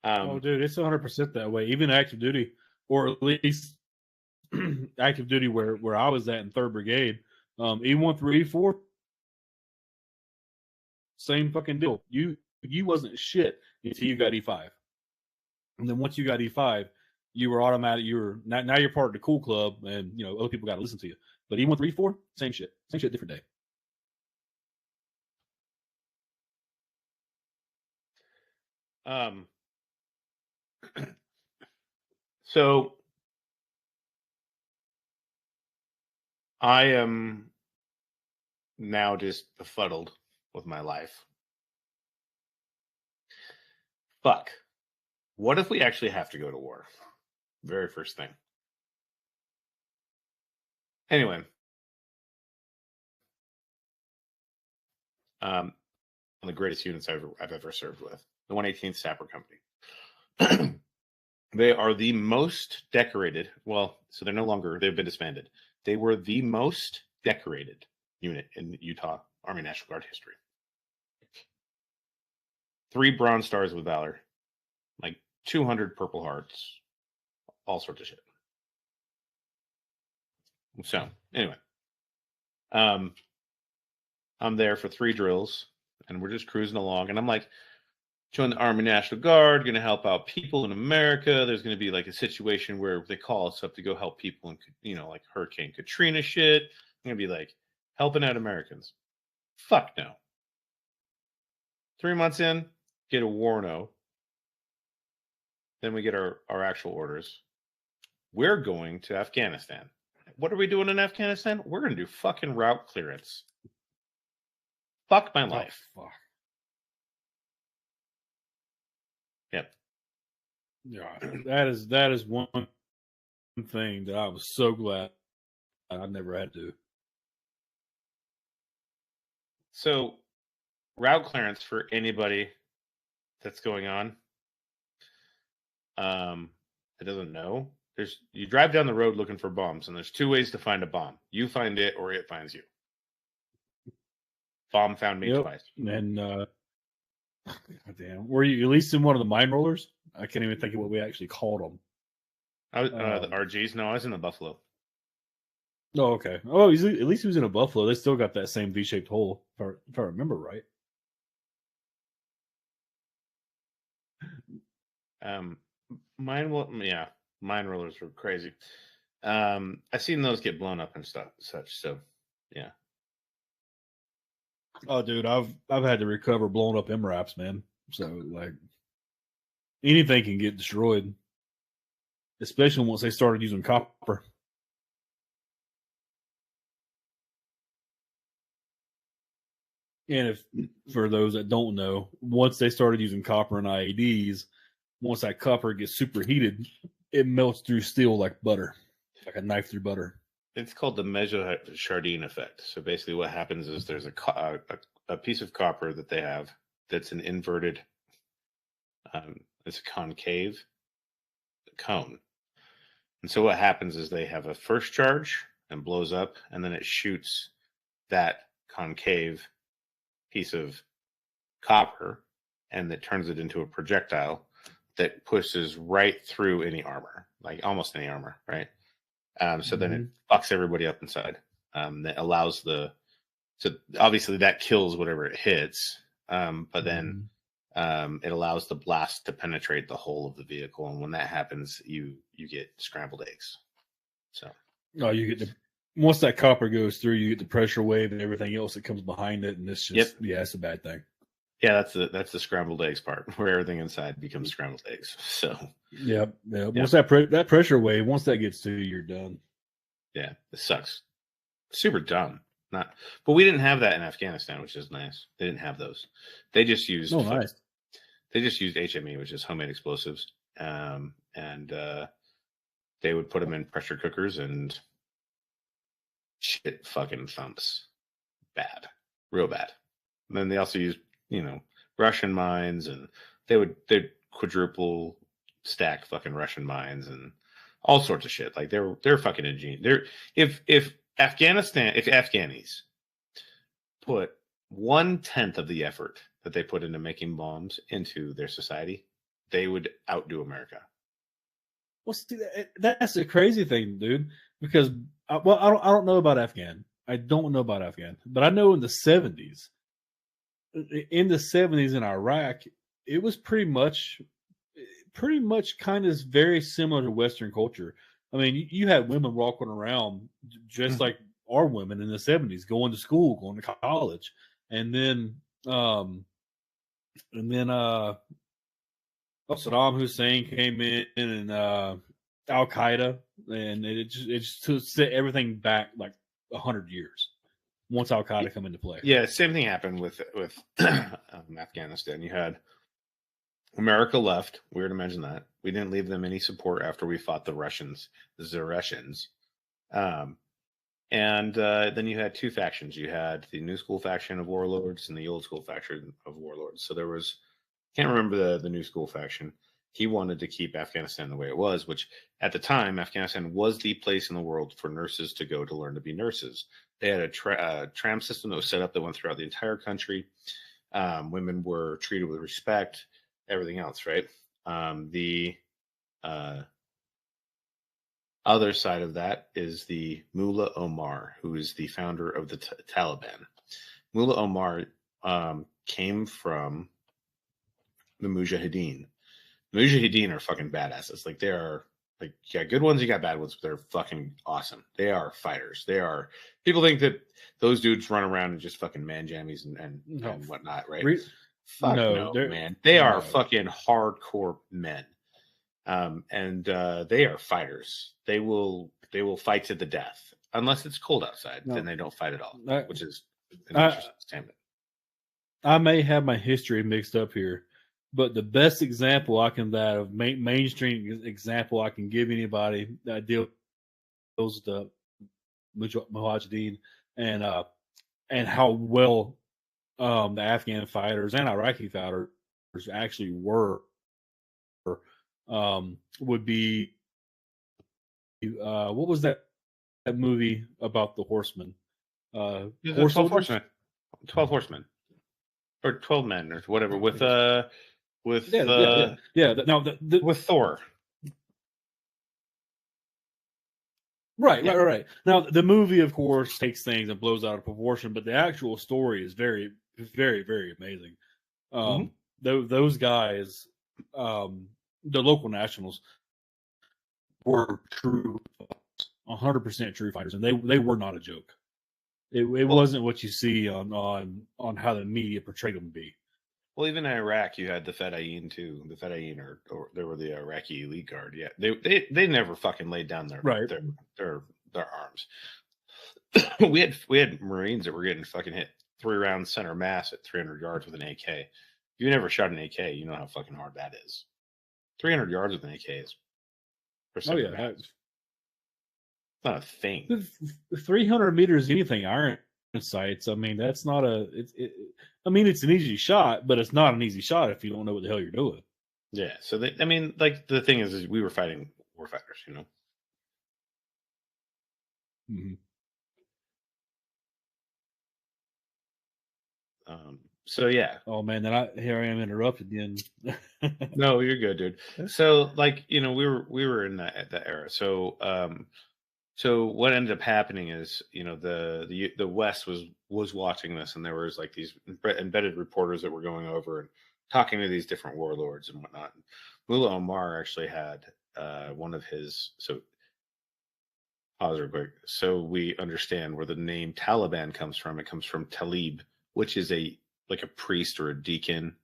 Oh, dude, it's 100% that way. Even active duty, or at least active duty where I was at in 3rd Brigade, E1 through E4, same fucking deal. You wasn't shit until you got E5. And then once you got E5, you were automatic. You were now you're part of the cool club, and you know other people got to listen to you. But E1 through E4, same shit, different day. So I am now just befuddled with my life. Fuck. What if we actually have to go to war? Very first thing. Anyway. One of the greatest units I've ever served with, the 118th Sapper Company. They are the most decorated. Well, so they're no longer, they've been disbanded. They were the most decorated unit in Utah Army National Guard history. 3 Bronze Stars with Valor, like 200 Purple Hearts, all sorts of shit. So anyway, I'm there for 3 drills, and we're just cruising along, and I'm like, join the Army National Guard, going to help out people in America. There's going to be like a situation where they call us up to go help people in, like Hurricane Katrina shit. I'm going to be like helping out Americans. Fuck no. 3 months in, get a warno. Then we get our actual orders. We're going to Afghanistan. What are we doing in Afghanistan? We're going to do fucking route clearance. Fuck my life. Oh, fuck. Yep. Yeah, that is one thing that I was so glad I never had to do. So, route clearance for anybody that's going on, that doesn't know. You drive down the road looking for bombs, and there's 2 ways to find a bomb. You find it, or it finds you. Bomb found me twice. And damn, were you at least in one of the mine rollers? I can't even think of what we actually called them. The RGs? No, I was in the Buffalo. Oh, okay. Oh, at least he was in a Buffalo. They still got that same V-shaped hole, if I remember right. Mine rollers were crazy. I've seen those get blown up and such. So, yeah. Oh, dude, I've had to recover blown up MRAPs, man. So like, anything can get destroyed, especially once they started using copper. And if for those that don't know, once they started using copper in IEDs, once that copper gets superheated, it melts through steel like butter, like a knife through butter. It's called the Measure-Chardin effect. So basically what happens is there's a piece of copper that they have that's an inverted, it's a concave cone. And so what happens is they have a first charge and blows up, and then it shoots that concave piece of copper, and that turns it into a projectile that pushes right through any armor, like almost any armor, right? So then it fucks everybody up inside. That allows so obviously that kills whatever it hits, but then it allows the blast to penetrate the whole of the vehicle, and when that happens, you get scrambled eggs. So you get once that copper goes through, you get the pressure wave and everything else that comes behind it, and it's just it's a bad thing. Yeah, that's the scrambled eggs part, where everything inside becomes scrambled eggs. So yep. Once that pressure wave, once that gets to you, you're done. Yeah, it sucks. Super dumb. But we didn't have that in Afghanistan, which is nice. They didn't have those. They just used nice. They just used HME, which is homemade explosives, and they would put them in pressure cookers, and shit fucking thumps. Bad, real bad. And then they also used Russian mines, and they'd quadruple stack fucking Russian mines and all sorts of shit. Like they're fucking ingenious. If Afghanis put 1/10 of the effort that they put into making bombs into their society, they would outdo America. Well, see, that's the crazy thing, dude. Because I don't know about Afghan. I don't know about Afghan, but I know in the 70s. In the 70s in Iraq, it was pretty much kind of very similar to Western culture. I mean, you had women walking around just like our women in the 70s, going to school, going to college, and then Saddam Hussein came in and Al Qaeda, and it just set everything back like 100 years. Once Al Qaeda come into play. Yeah, same thing happened with Afghanistan. You had America left. Weird to mention that. We didn't leave them any support after we fought the Russians. And then you had 2 factions. You had the new school faction of warlords and the old school faction of warlords. So there was, can't remember the new school faction. He wanted to keep Afghanistan the way it was, which at the time, Afghanistan was the place in the world for nurses to go to learn to be nurses. They had a tram system that was set up that went throughout the entire country. Women were treated with respect, everything else, right? Other side of that is the Mullah Omar, who is the founder of the Taliban. Mullah Omar came from the Mujahideen. The Mujahideen are fucking badasses. Like, they are, like, you got good ones, you got bad ones, but they're fucking awesome. They are fighters. They are, people think that those dudes run around and just fucking man jammies and whatnot, right? Fuck no, man. They are fucking hardcore men. And they are fighters. They will fight to the death unless it's cold outside. Then they don't fight at all, which is an interesting statement. I may have my history mixed up here, but the best example I can mainstream example I can give anybody that deals with the Mujahideen and how well the Afghan fighters and Iraqi fighters actually were. Would be what was that movie about the horsemen? 12 Horsemen. 12 Horsemen. Or 12 Men or whatever with Thor. Right. Now the movie, of course, takes things and blows out of proportion, but the actual story is very, very, very amazing. Those guys, the local nationals, were true, 100% true fighters, and they were not a joke. It wasn't what you see on how the media portrayed them to be. Well, even in Iraq, you had the Fedayeen too. The Fedayeen, or they were the Iraqi elite guard. Yeah, they never fucking laid down their arms. we had Marines that were getting fucking hit 3 rounds center mass at 300 yards with an AK. If you never shot an AK, you know how fucking hard that is. 300 yards with an AK is. It's not a thing. 300 meters, anything iron sights. I mean, that's not it's an easy shot, but it's not an easy shot if you don't know what the hell you're doing. Yeah. So the thing is we were fighting war fighters, you know. Mm-hmm. So yeah. Oh man, then here I am interrupted again. No, you're good, dude. So we were in that era. So so what ended up happening is, the West was watching this, and there was like these embedded reporters that were going over and talking to these different warlords and whatnot. Mullah Omar actually had one of his. So pause real quick. So we understand where the name Taliban comes from. It comes from Talib, which is like a priest or a deacon,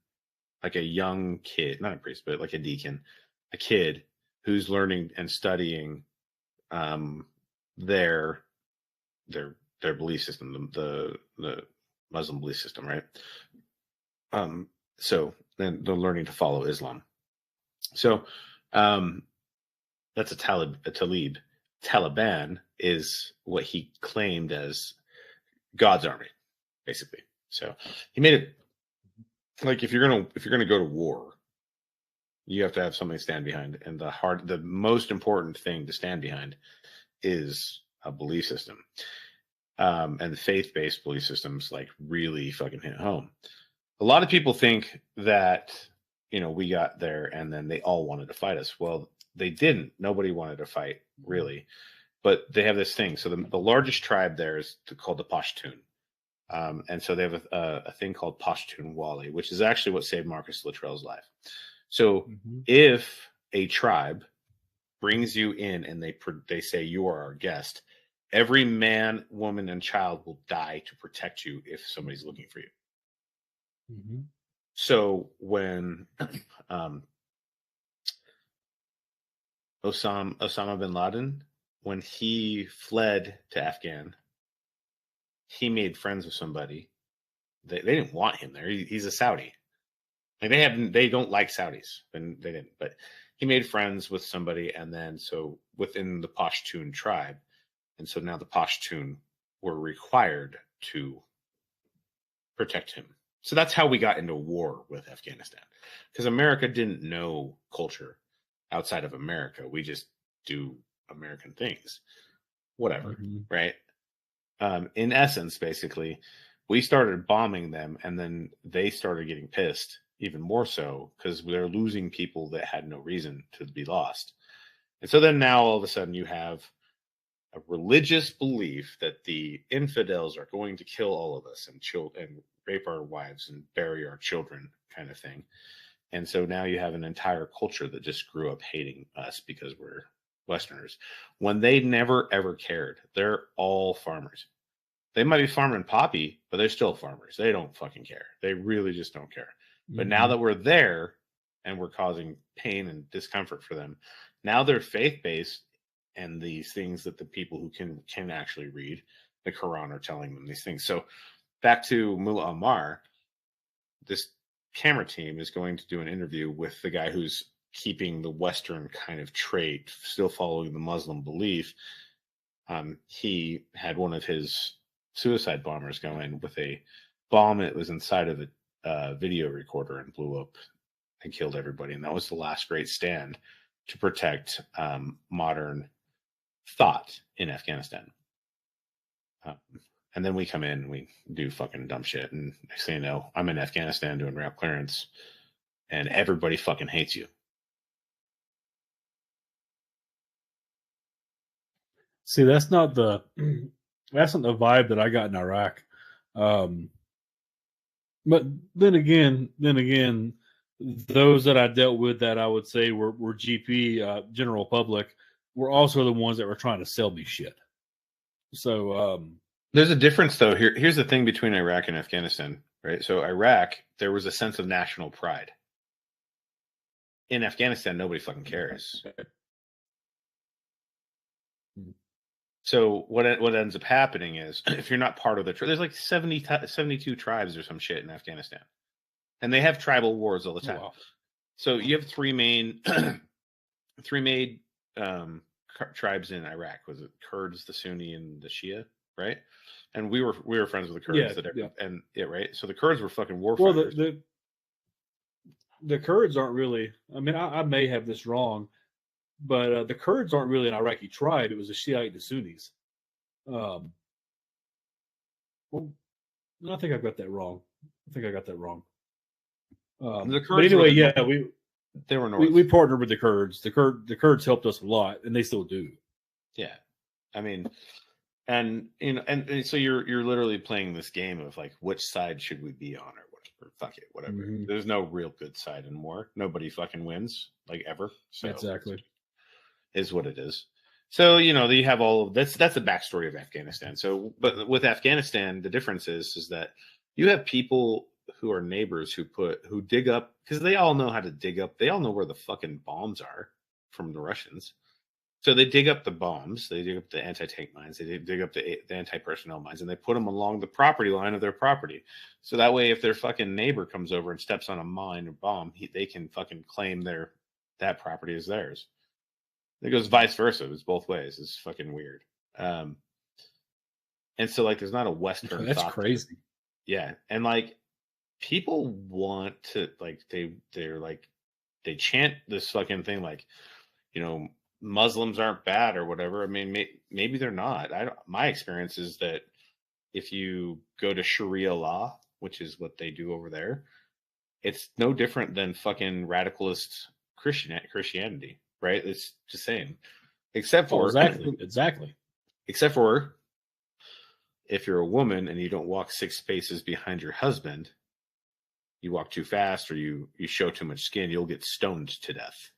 like a young kid, not a priest, but like a deacon, a kid who's learning and studying their belief system, the Muslim belief system, right? So then they're learning to follow Islam. So that's a Talib. Taliban is what he claimed as God's army, basically. So he made it like if you're gonna go to war, you have to have something to stand behind, and the most important thing to stand behind is a belief system, and the faith-based belief systems like really fucking hit home. A lot of people think that we got there and then they all wanted to fight us. Well, they didn't. Nobody wanted to fight really, but they have this thing. So the largest tribe there is called the Pashtun. And so they have a thing called Pashtun Wali, which is actually what saved Marcus Luttrell's life. So if a tribe brings you in and they say you are our guest, every man, woman, and child will die to protect you if somebody's looking for you. Mm-hmm. So when Osama bin Laden, when he fled to Afghan, he made friends with somebody. They didn't want him there. He's a Saudi. Like they don't like Saudis, and they didn't. But he made friends with somebody, and then so within the Pashtun tribe, and so now the Pashtun were required to protect him. So that's how we got into war with Afghanistan, because America didn't know culture outside of America. We just do American things, whatever, right? In essence, basically, we started bombing them, and then they started getting pissed even more so because they're losing people that had no reason to be lost. And so then now all of a sudden you have a religious belief that the infidels are going to kill all of us and rape our wives and bury our children, kind of thing. And so now you have an entire culture that just grew up hating us because we're Westerners, when they never ever cared. They're all farmers. They might be farming poppy, but they're still farmers. They don't fucking care. They really just don't care. But now that we're there and we're causing pain and discomfort for them, now they're faith-based, and these things that the people who can actually read the Quran are telling them these things. So back to Mullah Omar, this camera team is going to do an interview with the guy who's keeping the Western kind of trait, still following the Muslim belief. He had one of his suicide bombers go in with a bomb that was inside of a video recorder and blew up and killed everybody. And that was the last great stand to protect modern thought in Afghanistan. And then we come in and we do fucking dumb shit. And next thing you know, I'm in Afghanistan doing route clearance and everybody fucking hates you. See, that's not the vibe that I got in Iraq. But then again, those that I dealt with that I would say were GP, general public, were also the ones that were trying to sell me shit. So there's a difference, though. Here's the thing between Iraq and Afghanistan, right? So Iraq, there was a sense of national pride. In Afghanistan, nobody fucking cares. So what ends up happening is, if you're not part of the tribe, there's like 72 tribes or some shit in Afghanistan, and they have tribal wars all the time. Wow. So you have three main tribes in Iraq. Was it Kurds, the Sunni, and the Shia, right? And we were friends with the Kurds, right. So the Kurds were fucking war fighters. Well, the Kurds aren't really. I mean, I may have this wrong. But the Kurds aren't really an Iraqi tribe. It was the Shiite and the Sunnis. Well, I think I got that wrong. But anyway, they were North. We partnered with the Kurds. The Kurds helped us a lot, and they still do. Yeah, I mean, and and so you're literally playing this game of like, which side should we be on, or whatever. Fuck it, whatever. Mm-hmm. There's no real good side anymore. Nobody fucking wins, like, ever. So exactly. Is what it is. So, you have all of that's the backstory of Afghanistan. So, but with Afghanistan, the difference is that you have people who are neighbors who dig up, because they all know how to dig up. They all know where the fucking bombs are from the Russians. So they dig up the bombs, they dig up the anti-tank mines, they dig up the anti-personnel mines, and they put them along the property line of their property. So that way, if their fucking neighbor comes over and steps on a mine or bomb, they can fucking claim that property is theirs. It goes vice versa. It's both ways. It's fucking weird. And so, like, there's not a Western. That's crazy. Yeah, and like, people want to, like, they're like, they chant this fucking thing, like, Muslims aren't bad or whatever. I mean, maybe they're not. My experience is that if you go to Sharia law, which is what they do over there, it's no different than fucking radicalist Christianity. Right, it's the same, except for exactly. Except for if you're a woman and you don't walk 6 spaces behind your husband, you walk too fast or you show too much skin, you'll get stoned to death.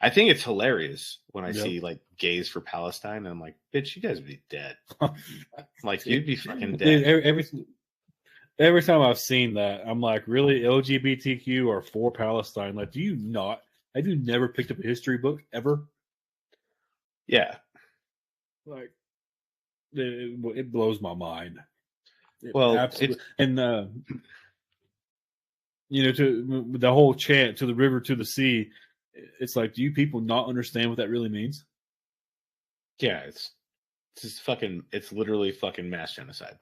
I think it's hilarious when I see like gays for Palestine, and I'm like, bitch, you guys would be dead. Like, you'd be fucking dead. Dude, every time I've seen that, I'm like, really, LGBTQ are for Palestine? Like, do you not? Have you never picked up a history book ever? Yeah. Like, it blows my mind. Well, absolutely. And, to the whole chant, to the river, to the sea, it's like, do you people not understand what that really means? Yeah, it's literally fucking mass genocide.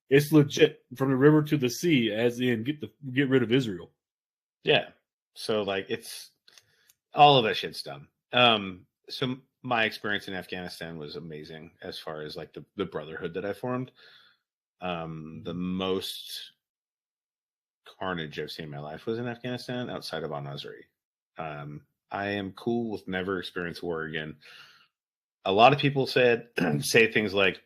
It's legit, from the river to the sea, as in get rid of Israel. Yeah. So, like, it's all of that shit's dumb. So my experience in Afghanistan was amazing as far as like the brotherhood that I formed. The most carnage I've seen in my life was in Afghanistan, outside of Al-Nusra. I am cool with never experience war again. A lot of people say things like,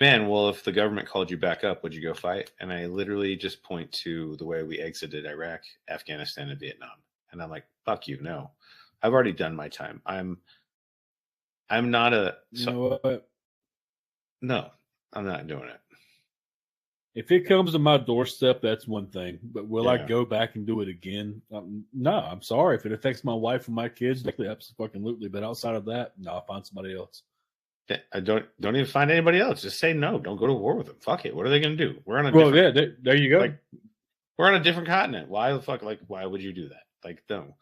man, well, if the government called you back up, would you go fight? And I literally just point to the way we exited Iraq, Afghanistan, and Vietnam. And I'm like, fuck you, no. I've already done my time. I'm not a... You know what? No, I'm not doing it. If it comes to my doorstep, that's one thing. But will I Yeah. go back and do it again? No, I'm sorry. If it affects my wife and my kids, absolutely. But outside of that, no, I'll find somebody else. I don't even find anybody else. Just say no. Don't go to war with them. Fuck it. What are they going to do? We're on a there you go. Like, we're on a different continent. Why the fuck? Like, why would you do that? Like, no.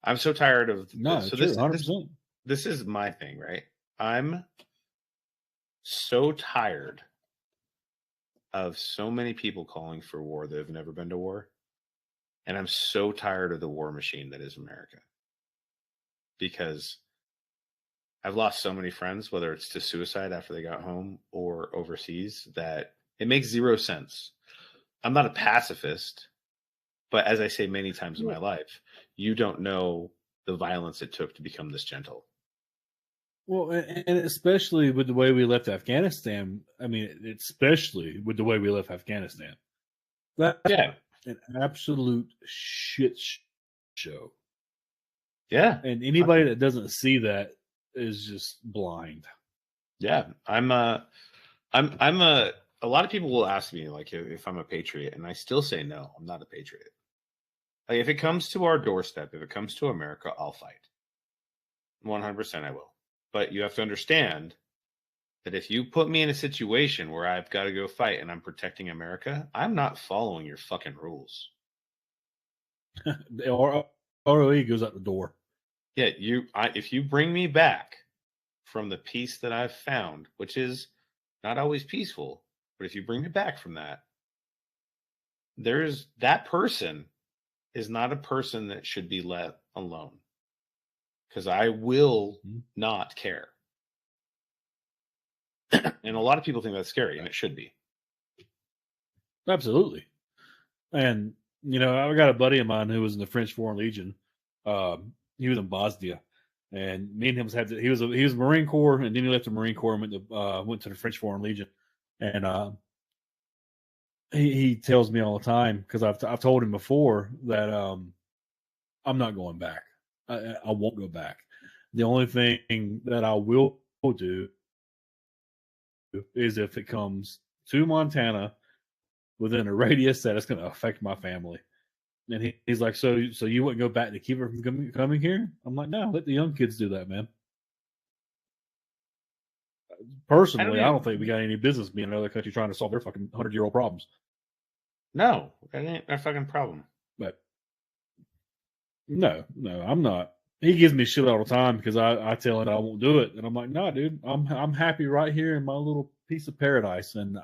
I'm so tired of. No, so true, 100%. This is my thing, right? I'm so tired of so many people calling for war that have never been to war. And I'm so tired of the war machine that is America. Because I've lost so many friends, whether it's to suicide after they got home or overseas, that it makes zero sense. I'm not a pacifist, but as I say many times in my life, you don't know the violence it took to become this gentle. Well, and especially with the way we left Afghanistan. I mean, especially with the way we left Afghanistan. That's an absolute shit show. Yeah. And anybody that doesn't see that is just blind. Yeah. A lot of people will ask me like if I'm a patriot, and I still say no, I'm not a patriot. Like, if it comes to our doorstep, if it comes to America, I'll fight. 100% I will. But you have to understand that if you put me in a situation where I've got to go fight and I'm protecting America, I'm not following your fucking rules. The ROE goes out the door. Yeah, if you bring me back from the peace that I've found, which is not always peaceful, but if you bring me back from that, that person is not a person that should be let alone. Because I will not care. And a lot of people think that's scary, and it should be. Absolutely. And, you know, I got a buddy of mine who was in the French Foreign Legion. He was in Bosnia. And me and him he was Marine Corps, and then he left the Marine Corps and went to the French Foreign Legion. And he tells me all the time, because I've told him before that I'm not going back. I won't go back. The only thing that I will do is if it comes to Montana within a radius that it's going to affect my family. And he's like, so you wouldn't go back to keep her from coming here? I'm like, no, let the young kids do that, man. Personally, I don't think we got any business being in another country trying to solve their fucking 100-year-old problems. No, that ain't a fucking problem. But no, I'm not. He gives me shit all the time because I tell him I won't do it, and I'm like, no, dude, I'm happy right here in my little piece of paradise, and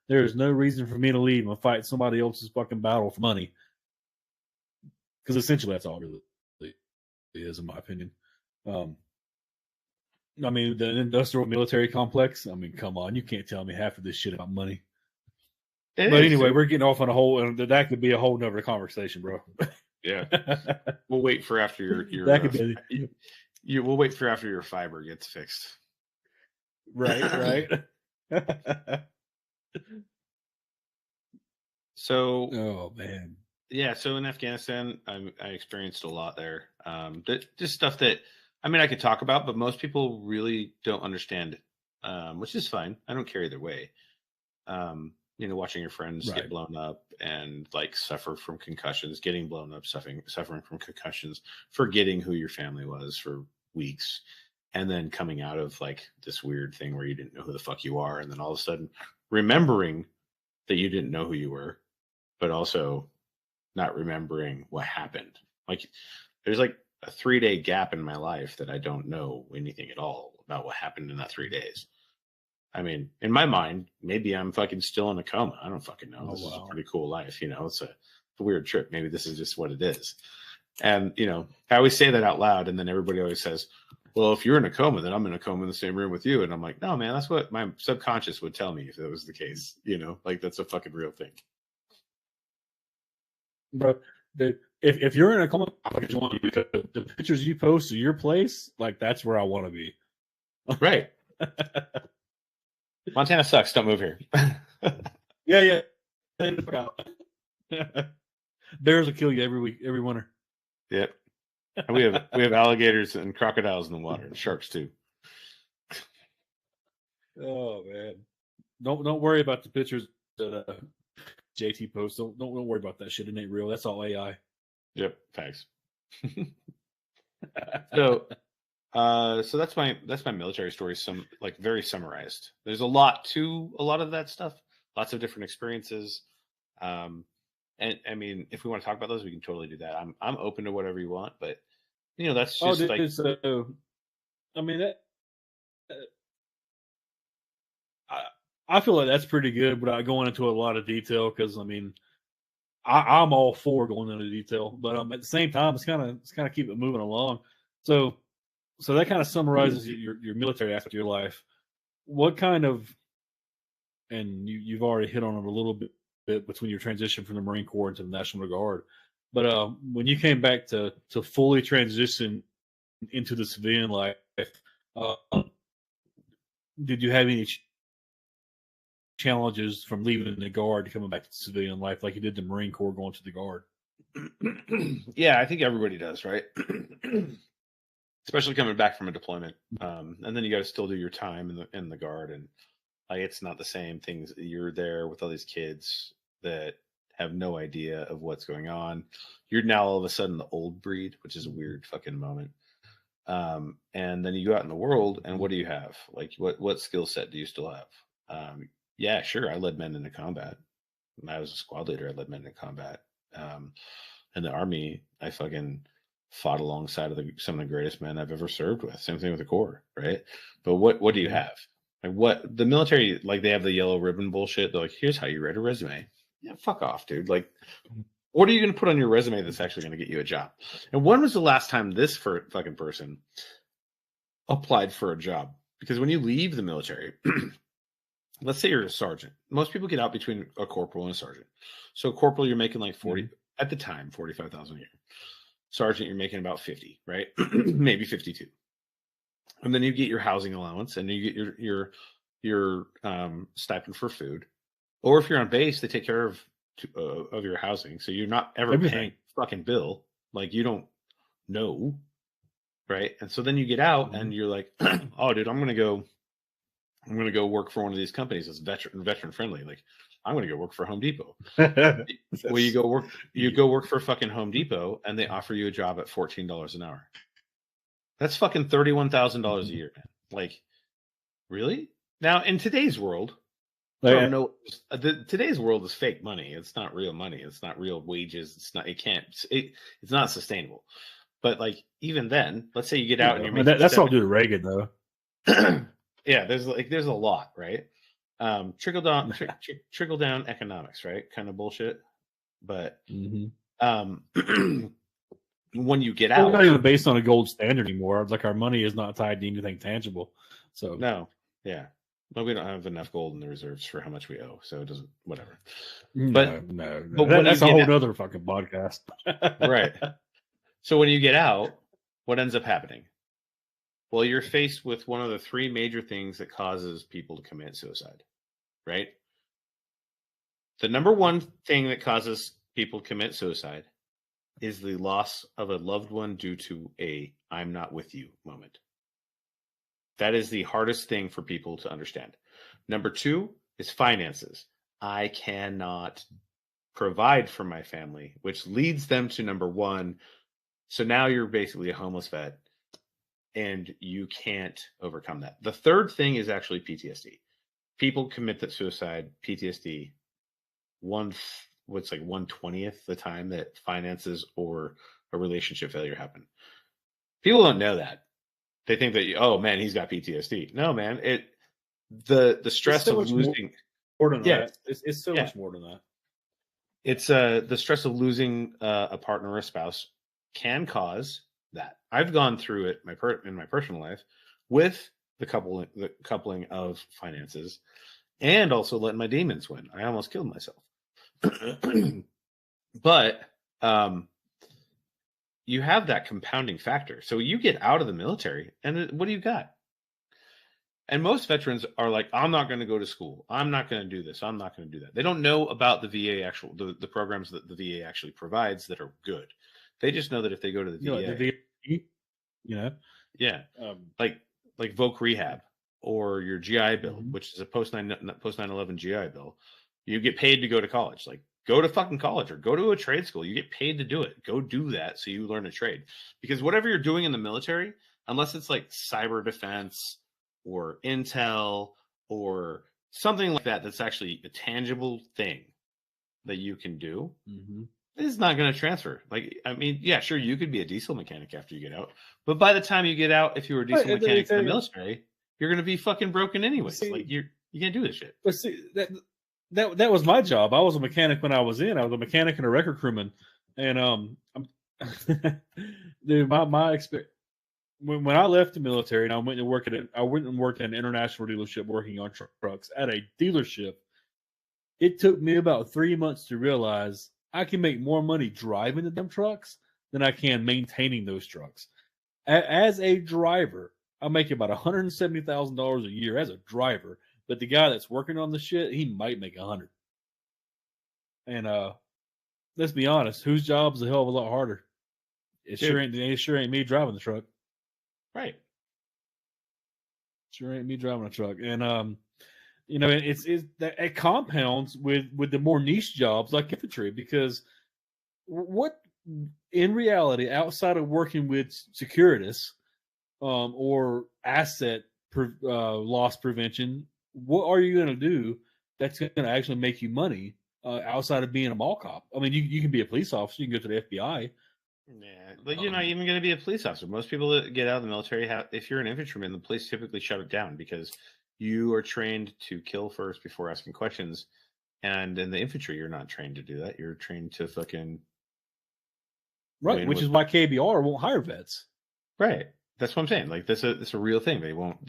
there is no reason for me to leave and fight somebody else's fucking battle for money. Because essentially, that's all it really is, in my opinion. I mean, the industrial military complex. I mean, come on, you can't tell me half of this shit about money. But anyway, we're getting off on a whole, and that could be a whole nother conversation, bro. Yeah, we'll wait for after your that could be. We'll wait for after your fiber gets fixed. Right. So, oh man, yeah. So in Afghanistan, I experienced a lot there. Just stuff that I could talk about, but most people really don't understand it, which is fine. I don't care either way. Watching your friends get blown up and like suffer from concussions, getting blown up, suffering from concussions, forgetting who your family was for weeks, and then coming out of like this weird thing where you didn't know who the fuck you are, and then all of a sudden remembering that you didn't know who you were, but also not remembering what happened. Like there's like a 3-day gap in my life that I don't know anything at all about what happened in that 3 days. I mean, in my mind, maybe I'm fucking still in a coma. I don't fucking know. This is a pretty cool life. It's a weird trip. Maybe this is just what it is. And, I always say that out loud. And then everybody always says, well, if you're in a coma, then I'm in a coma in the same room with you. And I'm like, no, man, that's what my subconscious would tell me if that was the case. Like that's a fucking real thing. Bro, the if you're in a coma, I just want you to, the pictures you post of your place, like that's where I want to be. Right. Montana sucks. Don't move here. Yeah. Bears will kill you every week, every winter. Yep. And we have alligators and crocodiles in the water, and sharks too. Oh man, don't worry about the pictures that JT posts. Don't worry about that shit. It ain't real. That's all AI. Yep, facts. So that's my military story. Some like very summarized. There's a lot to a lot of that stuff. Lots of different experiences. And I mean, if we want to talk about those, we can totally do that. I'm open to whatever you want, but you know, that's just like. I mean that. I feel like that's pretty good without going into a lot of detail because I mean, I'm all for going into detail, but at the same time, it's kind of keep it moving along. So that kind of summarizes your military aspect of your life. What kind of, and you've already hit on it a little bit between your transition from the Marine Corps into the National Guard, but when you came back to fully transition into the civilian life, did you have any challenges from leaving the Guard to coming back to civilian life like you did the Marine Corps going to the Guard? Yeah, I think everybody does, right? Especially coming back from a deployment, and then you got to still do your time in the Guard, and like it's not the same things. You're there with all these kids that have no idea of what's going on. You're now all of a sudden the old breed, which is a weird fucking moment. And then you go out in the world, and what do you have? Like, what skill set do you still have? Yeah, sure. I led men into combat. I was a squad leader. I led men into combat. In the Army, I fucking fought alongside of some of the greatest men I've ever served with. Same thing with the Corps, right? But what do you have? Like what the military, like they have the yellow ribbon bullshit. They're like, here's how you write a resume. Yeah, fuck off, dude. Like, what are you going to put on your resume that's actually going to get you a job? And when was the last time this fucking person applied for a job? Because when you leave the military, let's say you're a sergeant. Most people get out between a corporal and a sergeant. So corporal, you're making like 40 at the time, 45,000 a year. Sergeant, you're making about 50, right? Maybe 52. And then you get your housing allowance, and you get your stipend for food. Or if you're on base, they take care of your housing, so you're not ever paying fucking bill. Like you don't know, right? And so then you get out, and you're like, oh, dude, I'm gonna go work for one of these companies that's veteran friendly. Like I'm gonna go work for Home Depot. Well, you go work for fucking Home Depot, and they offer you a job at $14 an hour. That's fucking $31,000 a year, man. Like, really? Now in today's world, today's world is fake money. It's not real money. It's not real wages. It's not sustainable. But like even then, let's say you get out and you're making that's all due to Reagan though. Yeah, there's a lot, right? Trickle down economics, right? Kind of bullshit. But when you get out, we're not even based on a gold standard anymore. Like our money is not tied to anything tangible. So no, yeah. Well, we don't have enough gold in the reserves for how much we owe, so it doesn't. Whatever. But that's a whole other fucking podcast, right? So when you get out, what ends up happening? Well, you're faced with one of the three major things that causes people to commit suicide, right? The number one thing that causes people to commit suicide is the loss of a loved one due to a "I'm not with you" moment. That is the hardest thing for people to understand. Number two is finances. I cannot provide for my family, which leads them to number one. So now you're basically a homeless vet, and you can't overcome that. The third thing is actually PTSD. People commit that suicide, PTSD, 1/20th the time that finances or a relationship failure happen. People don't know that. They think that, oh man, he's got PTSD. No, man, the stress of losing more than that. It's so much more than that. It's the stress of losing a partner or a spouse can cause that. I've gone through it in my personal life with the coupling of finances and also letting my demons win. I almost killed myself. But you have that compounding factor. So you get out of the military, and what do you got? And most veterans are like, I'm not going to go to school. I'm not going to do this. I'm not going to do that. They don't know about the VA the programs that the VA actually provides that are good. They just know that if they go to the VA, the VA, yeah, like Voc Rehab or your GI Bill, Mm-hmm. which is a post 9/11 GI Bill, you get paid to go to college. Like, go to fucking college or go to a trade school. You get paid to do it. Go do that so you learn a trade. Because whatever you're doing in the military, unless it's like cyber defense or intel or something like that, that's actually a tangible thing that you can do, it's not going to transfer. Like, I mean, yeah, sure, you could be a diesel mechanic after you get out, but by the time you get out, if you were a diesel mechanic in the military, you're going to be fucking broken anyways. Like, you can't do this shit. But see, that was my job. I was a mechanic when I was in. I was a mechanic and a record crewman, and dude, my experience. When I left the military and I went and worked at an international dealership working on trucks at a dealership, it took me about 3 months to realize I can make more money driving the damn trucks than I can maintaining those trucks. As a driver, I make about $170,000 a year as a driver, but the guy that's working on the shit, he might make 100. And let's be honest, whose job is a hell of a lot harder? It sure ain't me driving the truck. Right. Sure ain't me driving a truck. And it compounds with the more niche jobs like infantry, because what in reality, outside of working with Securitas or asset loss prevention, what are you going to do that's going to actually make you money outside of being a mall cop? I mean, you can be a police officer, you can go to the FBI. Yeah, but you're not even going to be a police officer. Most people that get out of the military if you're an infantryman, the police typically shut it down because you are trained to kill first before asking questions. And in the infantry, you're not trained to do that. You're trained to fucking right, which is why KBR won't hire vets. Right, that's what I'm saying. Like, that's a real thing. They won't.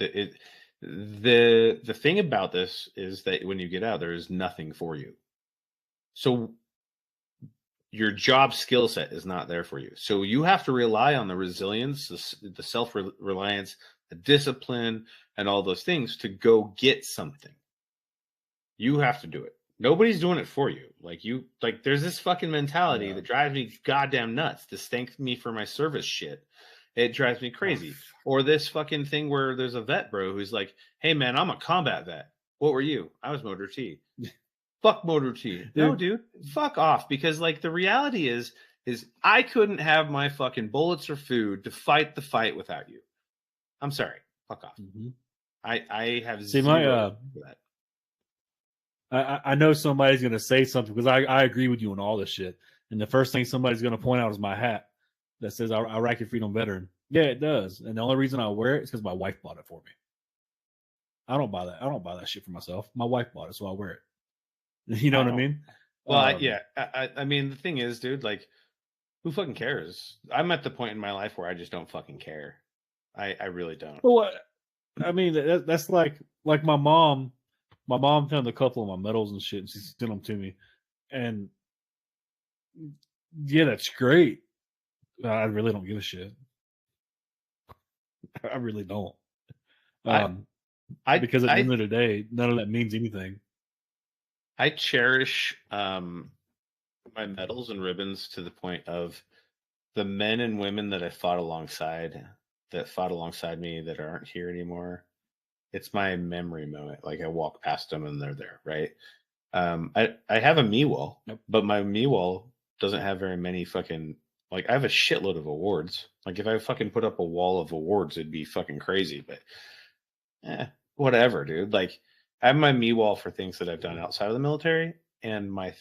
The thing about this is that when you get out, there is nothing for you. So your job skill set is not there for you. So you have to rely on the resilience, the self-reliance, the discipline, and all those things to go get something. You have to do it. Nobody's doing it for you. Like, there's this fucking mentality that drives me goddamn nuts. This thank me for my service shit. It drives me crazy. Or this fucking thing where there's a vet bro who's like, hey man, I'm a combat vet. What were you? I was Motor T. Fuck Motor T. No, dude, fuck off. Because like the reality is I couldn't have my fucking bullets or food to fight the fight without you. I'm sorry. Fuck off. Mm-hmm. I have zero for that. I know somebody's going to say something because I agree with you on all this shit. And the first thing somebody's going to point out is my hat that says Iraqi Freedom Veteran. Yeah, it does. And the only reason I wear it is because my wife bought it for me. I don't buy that. I don't buy that shit for myself. My wife bought it, so I wear it. You know what I mean? Well, yeah. I mean, the thing is, dude, like, who fucking cares? I'm at the point in my life where I just don't fucking care. I really don't. Well, I mean, that's like my mom. My mom found a couple of my medals and shit, and she sent them to me. And yeah, that's great. I really don't give a shit. I really don't. Because at the end of the day, none of that means anything. I cherish my medals and ribbons to the point of the men and women that I fought alongside me that aren't here anymore. It's my memory moment. Like, I walk past them and they're there, right? I have a me wall, but my me wall doesn't have very many fucking, like, I have a shitload of awards. Like, if I fucking put up a wall of awards, it'd be fucking crazy, but whatever, dude. Like, I have my me wall for things that I've done outside of the military, and my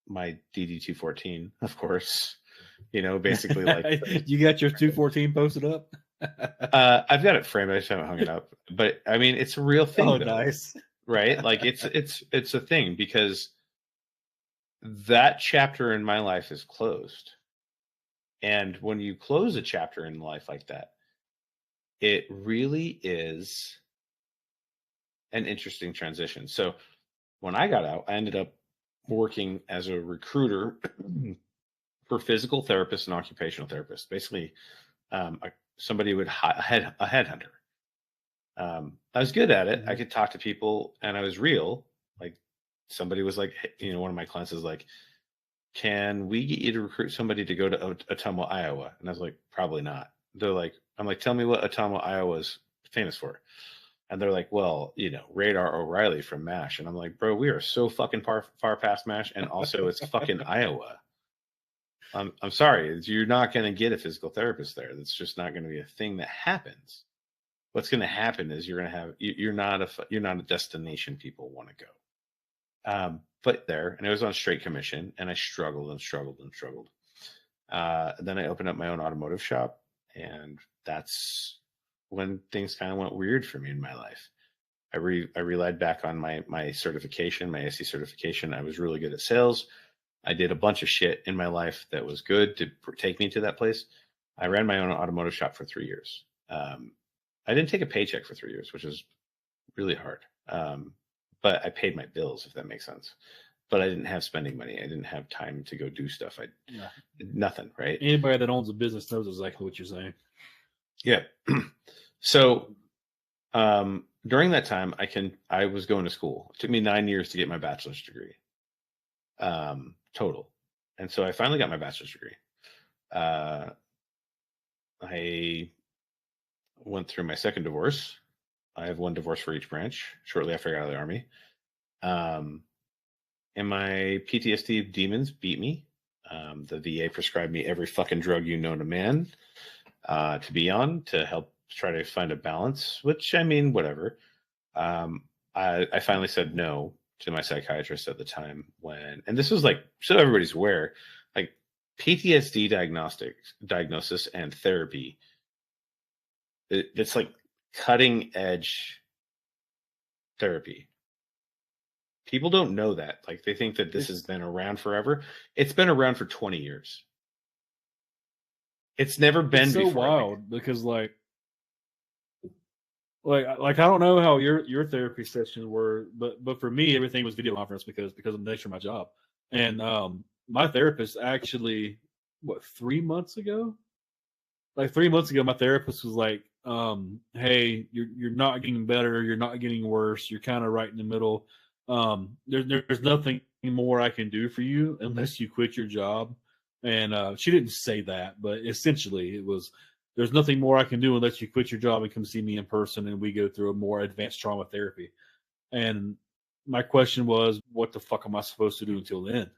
DD-214, of course. You know, basically, like, you got your 214 posted up. I've got it framed. I just haven't hung it up. But I mean, it's a real thing. Oh, nice. Right? Like, it's a thing, because that chapter in my life is closed. And when you close a chapter in life like that, it really is an interesting transition. So when I got out, I ended up working as a recruiter for physical therapists and occupational therapists. Basically, somebody would a headhunter. I was good at it. I could talk to people, and I was real. Like somebody was like, one of my clients is like, "Can we get you to recruit somebody to go to Ottumwa, Iowa?" And I was like, "Probably not." They're like, "I'm like, tell me what Ottumwa, Iowa is famous for." And they're like, "Well, Radar O'Reilly from MASH." And I'm like, "Bro, we are so fucking far past MASH, and also it's fucking Iowa. I'm sorry, you're not going to get a physical therapist there. That's just not going to be a thing that happens. What's going to happen is you're not a destination people want to go." But there, and it was on straight commission, and I struggled and struggled and struggled. Then I opened up my own automotive shop, and that's when things kind of went weird for me in my life. I relied back on my certification, my SE certification. I was really good at sales. I did a bunch of shit in my life that was good to take me to that place. I ran my own automotive shop for 3 years. I didn't take a paycheck for 3 years, which is really hard. But I paid my bills, if that makes sense. But I didn't have spending money. I didn't have time to go do stuff. Nothing, right? Anybody that owns a business knows exactly what you're saying. Yeah. So during that time, I was going to school. It took me 9 years to get my bachelor's degree. Total. And so I finally got my bachelor's degree. I went through my second divorce. I have one divorce for each branch shortly after I got out of the Army. And my PTSD demons beat me. The VA prescribed me every fucking drug you know to man to be on to help try to find a balance, which, I mean, whatever. I finally said no to my psychiatrist at the time and this was like, so everybody's aware, like PTSD diagnosis and therapy. It's like cutting edge therapy. People don't know that. Like they think that this has been around forever. It's been around for 20 years. It's never been so before. Wild because like I don't know how your therapy sessions were, but for me everything was video conference because of the nature of my job. And my therapist actually 3 months ago? Like 3 months ago, my therapist was like, "Hey, you're not getting better, you're not getting worse, you're kind of right in the middle. There's nothing more I can do for you unless you quit your job." And she didn't say that, but essentially it was, "There's nothing more I can do unless you quit your job and come see me in person and we go through a more advanced trauma therapy." And my question was, what the fuck am I supposed to do until then?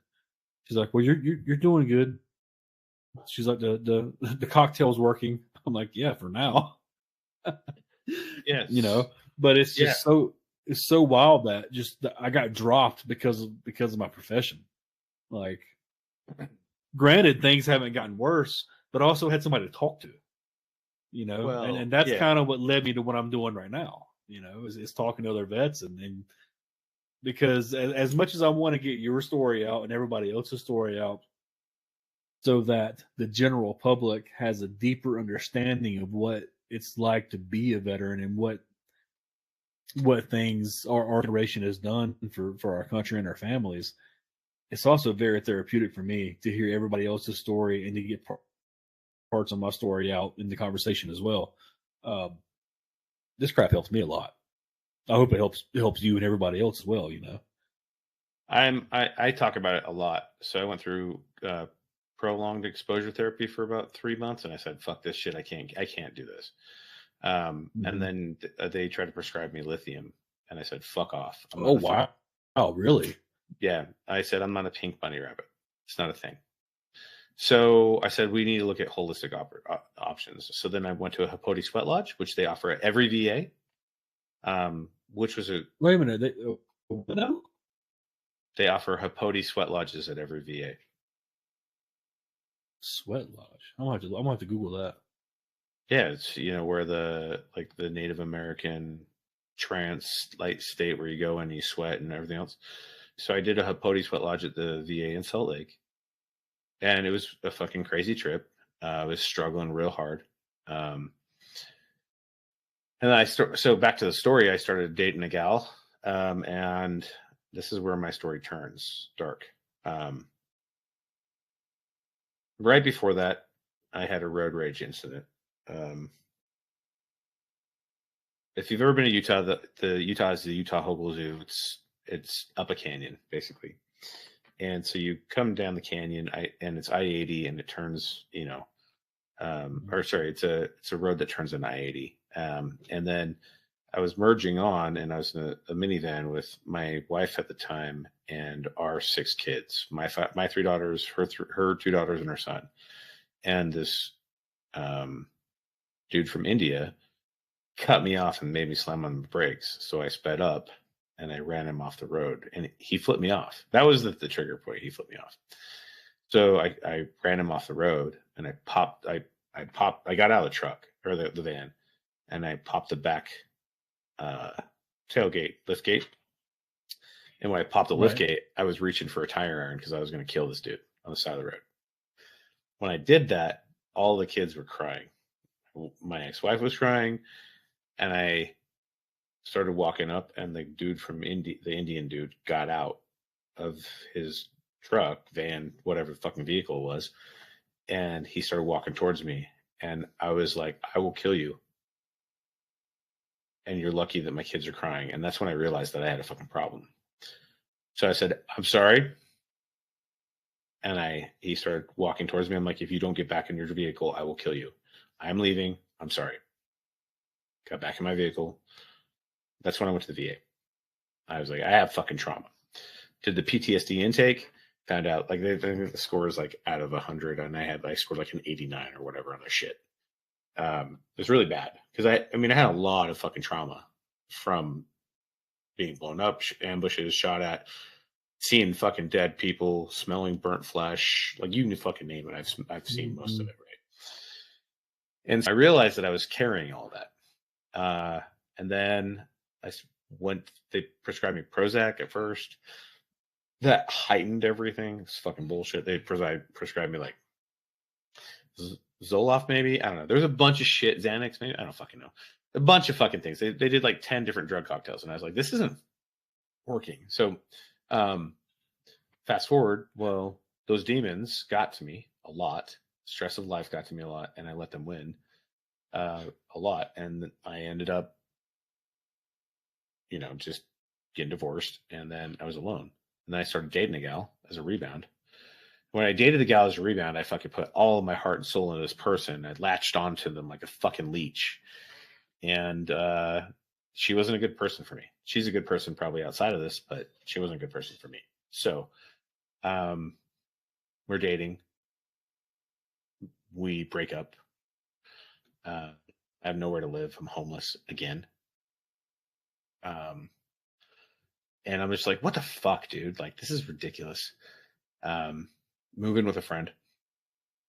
She's like, "Well, you're doing good." She's like, the cocktail's working. I'm like, "Yeah, for now." Yes. But it's just it's so wild that I got dropped because of my profession. Like, granted, things haven't gotten worse, but I also had somebody to talk to. Well, and that's kind of what led me to what I'm doing right now. Is talking to other vets and because as much as I want to get your story out and everybody else's story out, so that the general public has a deeper understanding of what it's like to be a veteran and what things our generation has done for our country and our families. It's also very therapeutic for me to hear everybody else's story and to get parts of my story out in the conversation as well. This crap helps me a lot. I hope it helps you and everybody else as well. I talk about it a lot. So I went through prolonged exposure therapy for about 3 months, and I said, "Fuck this shit. I can't do this." And then they tried to prescribe me lithium, and I said, "Fuck off." Oh wow! Oh really? Yeah, I said, "I'm not a pink bunny rabbit. It's not a thing." So I said, "We need to look at holistic options." So then I went to a Hapoti Sweat Lodge, which they offer at every VA. Which was wait a minute. They offer Hapoti Sweat Lodges at every VA. Sweat Lodge. I'm gonna have to Google that. Yeah, it's where the Native American trance light state where you go and you sweat and everything else. So I did a Hapoti Sweat Lodge at the VA in Salt Lake, and it was a fucking crazy trip. I was struggling real hard. And so back to the story, I started dating a gal, and this is where my story turns dark. right before that, I had a road rage incident. If you've ever been to Utah, the Utah is the Utah Hogle Zoo. It's up a canyon basically, and so you come down the canyon, and it's I-80, and it turns, or sorry, it's a road that turns in I-80, and then I was merging on, and I was in a minivan with my wife at the time and our 6 kids, my 3 daughters, her 2 daughters, and her son, and this dude from India cut me off and made me slam on the brakes. So I sped up and I ran him off the road, and he flipped me off. That was the trigger point. He flipped me off. So I ran him off the road, and I got out of the truck, or the van, and I popped the back tailgate lift gate. And when I popped the lift gate, I was reaching for a tire iron because I was going to kill this dude on the side of the road. When I did that, all the kids were crying. My ex-wife was crying, and I started walking up, and the dude from the Indian dude, got out of his truck, van, whatever fucking vehicle it was, and he started walking towards me, and I was like, I will kill you, and you're lucky that my kids are crying. And that's when I realized that I had a fucking problem. So I said, I'm sorry. And he started walking towards me. I'm like, if you don't get back in your vehicle, I will kill you. I'm leaving. I'm sorry. Got back in my vehicle. That's when I went to the VA. I was like, I have fucking trauma. Did the PTSD intake. Found out, like, the score is like out of 100, and I scored like an 89 or whatever on their shit. It was really bad because I had a lot of fucking trauma from being blown up, ambushes, shot at, seeing fucking dead people, smelling burnt flesh, like, you can fucking name it. I've seen most of it, right? And so I realized that I was carrying all that. And then they prescribed me Prozac at first. That heightened everything. It's fucking bullshit. They prescribed me like Zoloft, maybe. I don't know. There's a bunch of shit. Xanax, maybe. I don't fucking know. A bunch of fucking things. They did like 10 different drug cocktails, and I was like, this isn't working. So fast forward, well, those demons got to me a lot. Stress of life got to me a lot, and I let them win a lot. And I ended up, just getting divorced, and then I was alone. And then I started dating a gal as a rebound. When I dated the gal as a rebound, I fucking put all of my heart and soul into this person. I latched onto them like a fucking leech. And she wasn't a good person for me. She's a good person probably outside of this, but she wasn't a good person for me. So we're dating. We break up. I have nowhere to live. I'm homeless again. And I'm just like, what the fuck, dude? Like, this is ridiculous. Move in with a friend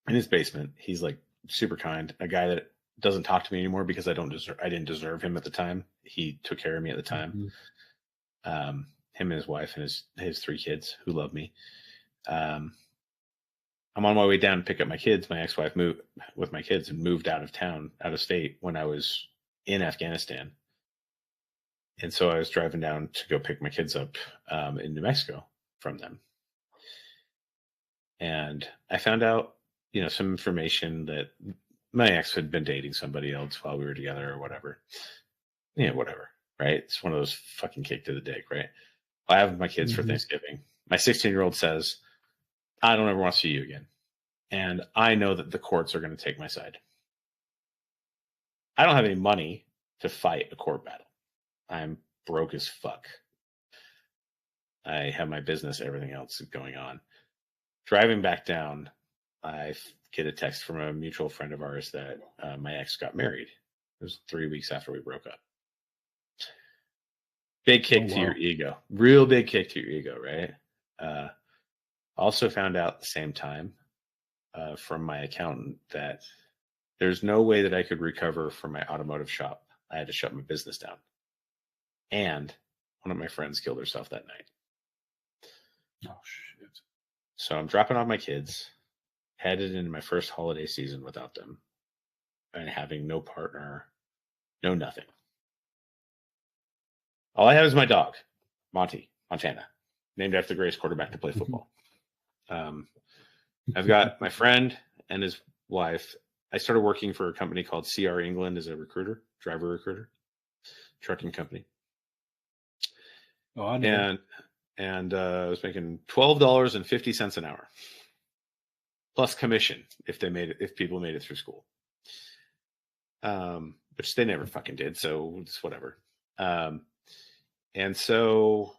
in his basement. He's like super kind. A guy that doesn't talk to me anymore because I didn't deserve him at the time. He took care of me at the time. Him and his wife and his 3 kids who love me. I'm on my way down to pick up my kids. My ex-wife moved with my kids and moved out of state when I was in Afghanistan. And so I was driving down to go pick my kids up in New Mexico from them. And I found out, some information that my ex had been dating somebody else while we were together or whatever. Yeah, whatever, right? It's one of those fucking cake to the dick, right? I have my kids for Thanksgiving. My 16-year-old says, I don't ever want to see you again. And I know that the courts are going to take my side. I don't have any money to fight a court battle. I'm broke as fuck. I have my business, everything else going on. Driving back down, I get a text from a mutual friend of ours that my ex got married. It was 3 weeks after we broke up. Big kick to your ego. Real big kick to your ego, right? Also found out at the same time from my accountant that there's no way that I could recover from my automotive shop. I had to shut my business down. And one of my friends killed herself that night. Oh, shit. So I'm dropping off my kids, headed into my first holiday season without them, and having no partner, no nothing. All I have is my dog, Montana, named after the greatest quarterback to play football. I've got my friend and his wife. I started working for a company called CR England as a recruiter, driver recruiter, trucking company. Oh, I know. And I was making $12.50 an hour, plus commission if people made it through school. Which they never fucking did, so it's whatever. And so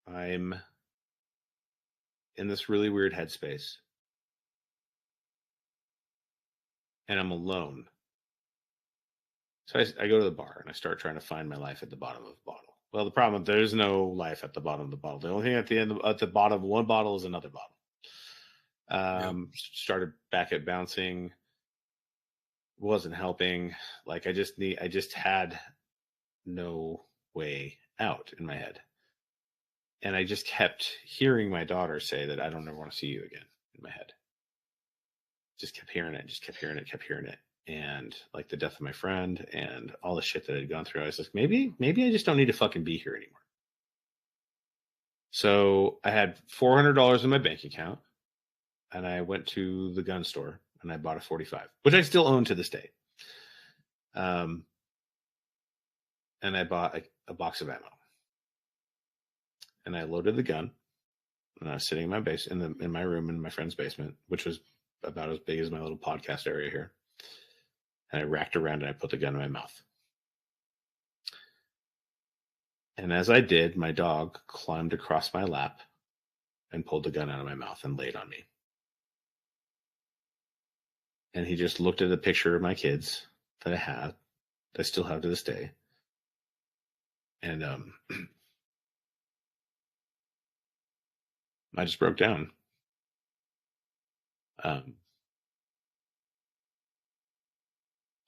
I'm in this really weird headspace, and I'm alone. So I go to the bar and I start trying to find my life at the bottom of the bottle. Well, the problem, there's no life at the bottom of the bottle. The only thing at the bottom of one bottle is another bottle. Started back at bouncing. Wasn't helping. Like I just had no way out in my head. And I just kept hearing my daughter say that I don't ever want to see you again in my head. Just kept hearing it. And like the death of my friend and all the shit that I'd gone through, I was like, maybe I just don't need to fucking be here anymore. So I had $400 in my bank account, and I went to the gun store and I bought a 45, which I still own to this day. And I bought a box of ammo, and I loaded the gun, and I was sitting in my base in my room in my friend's basement, which was about as big as my little podcast area here. And I racked around and I put the gun in my mouth. And as I did, my dog climbed across my lap and pulled the gun out of my mouth and laid on me. And he just looked at a picture of my kids that I still have to this day. And I just broke down.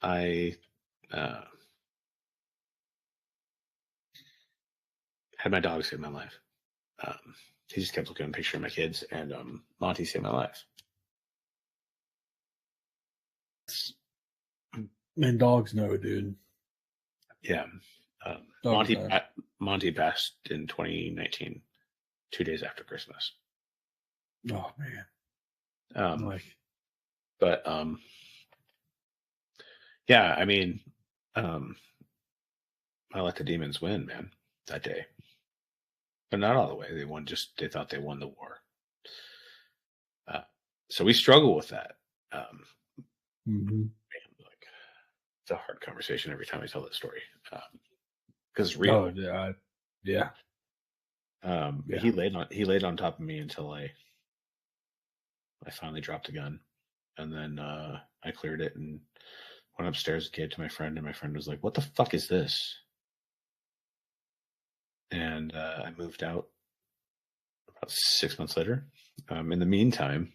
I had my dog save my life. He just kept looking at a picture of my kids, and Monty saved my life. And dogs know, dude. Yeah. Monty passed in 2019, 2 days after Christmas. Oh man. Yeah, I mean, I let the demons win, man, that day. But not all the way. They thought they won the war. So we struggle with that. Man, like, it's a hard conversation every time I tell that story. Because it's real. Oh, yeah. He laid on top of me until I finally dropped the gun. And then I cleared it and went upstairs and gave it to my friend, and my friend was like, "What the fuck is this?" And I moved out about 6 months later. In the meantime,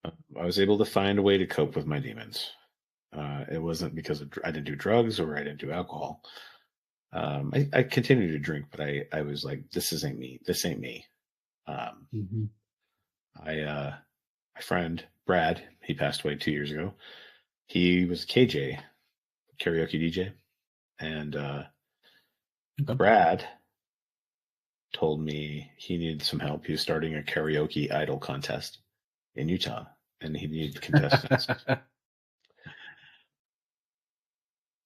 I was able to find a way to cope with my demons. It wasn't because I didn't do drugs or I didn't do alcohol. I continued to drink, but I was like, this isn't me. This ain't me. My friend Brad, he passed away 2 years ago. He was KJ, karaoke DJ, and Brad told me he needed some help. He was starting a karaoke idol contest in Utah, and he needed contestants.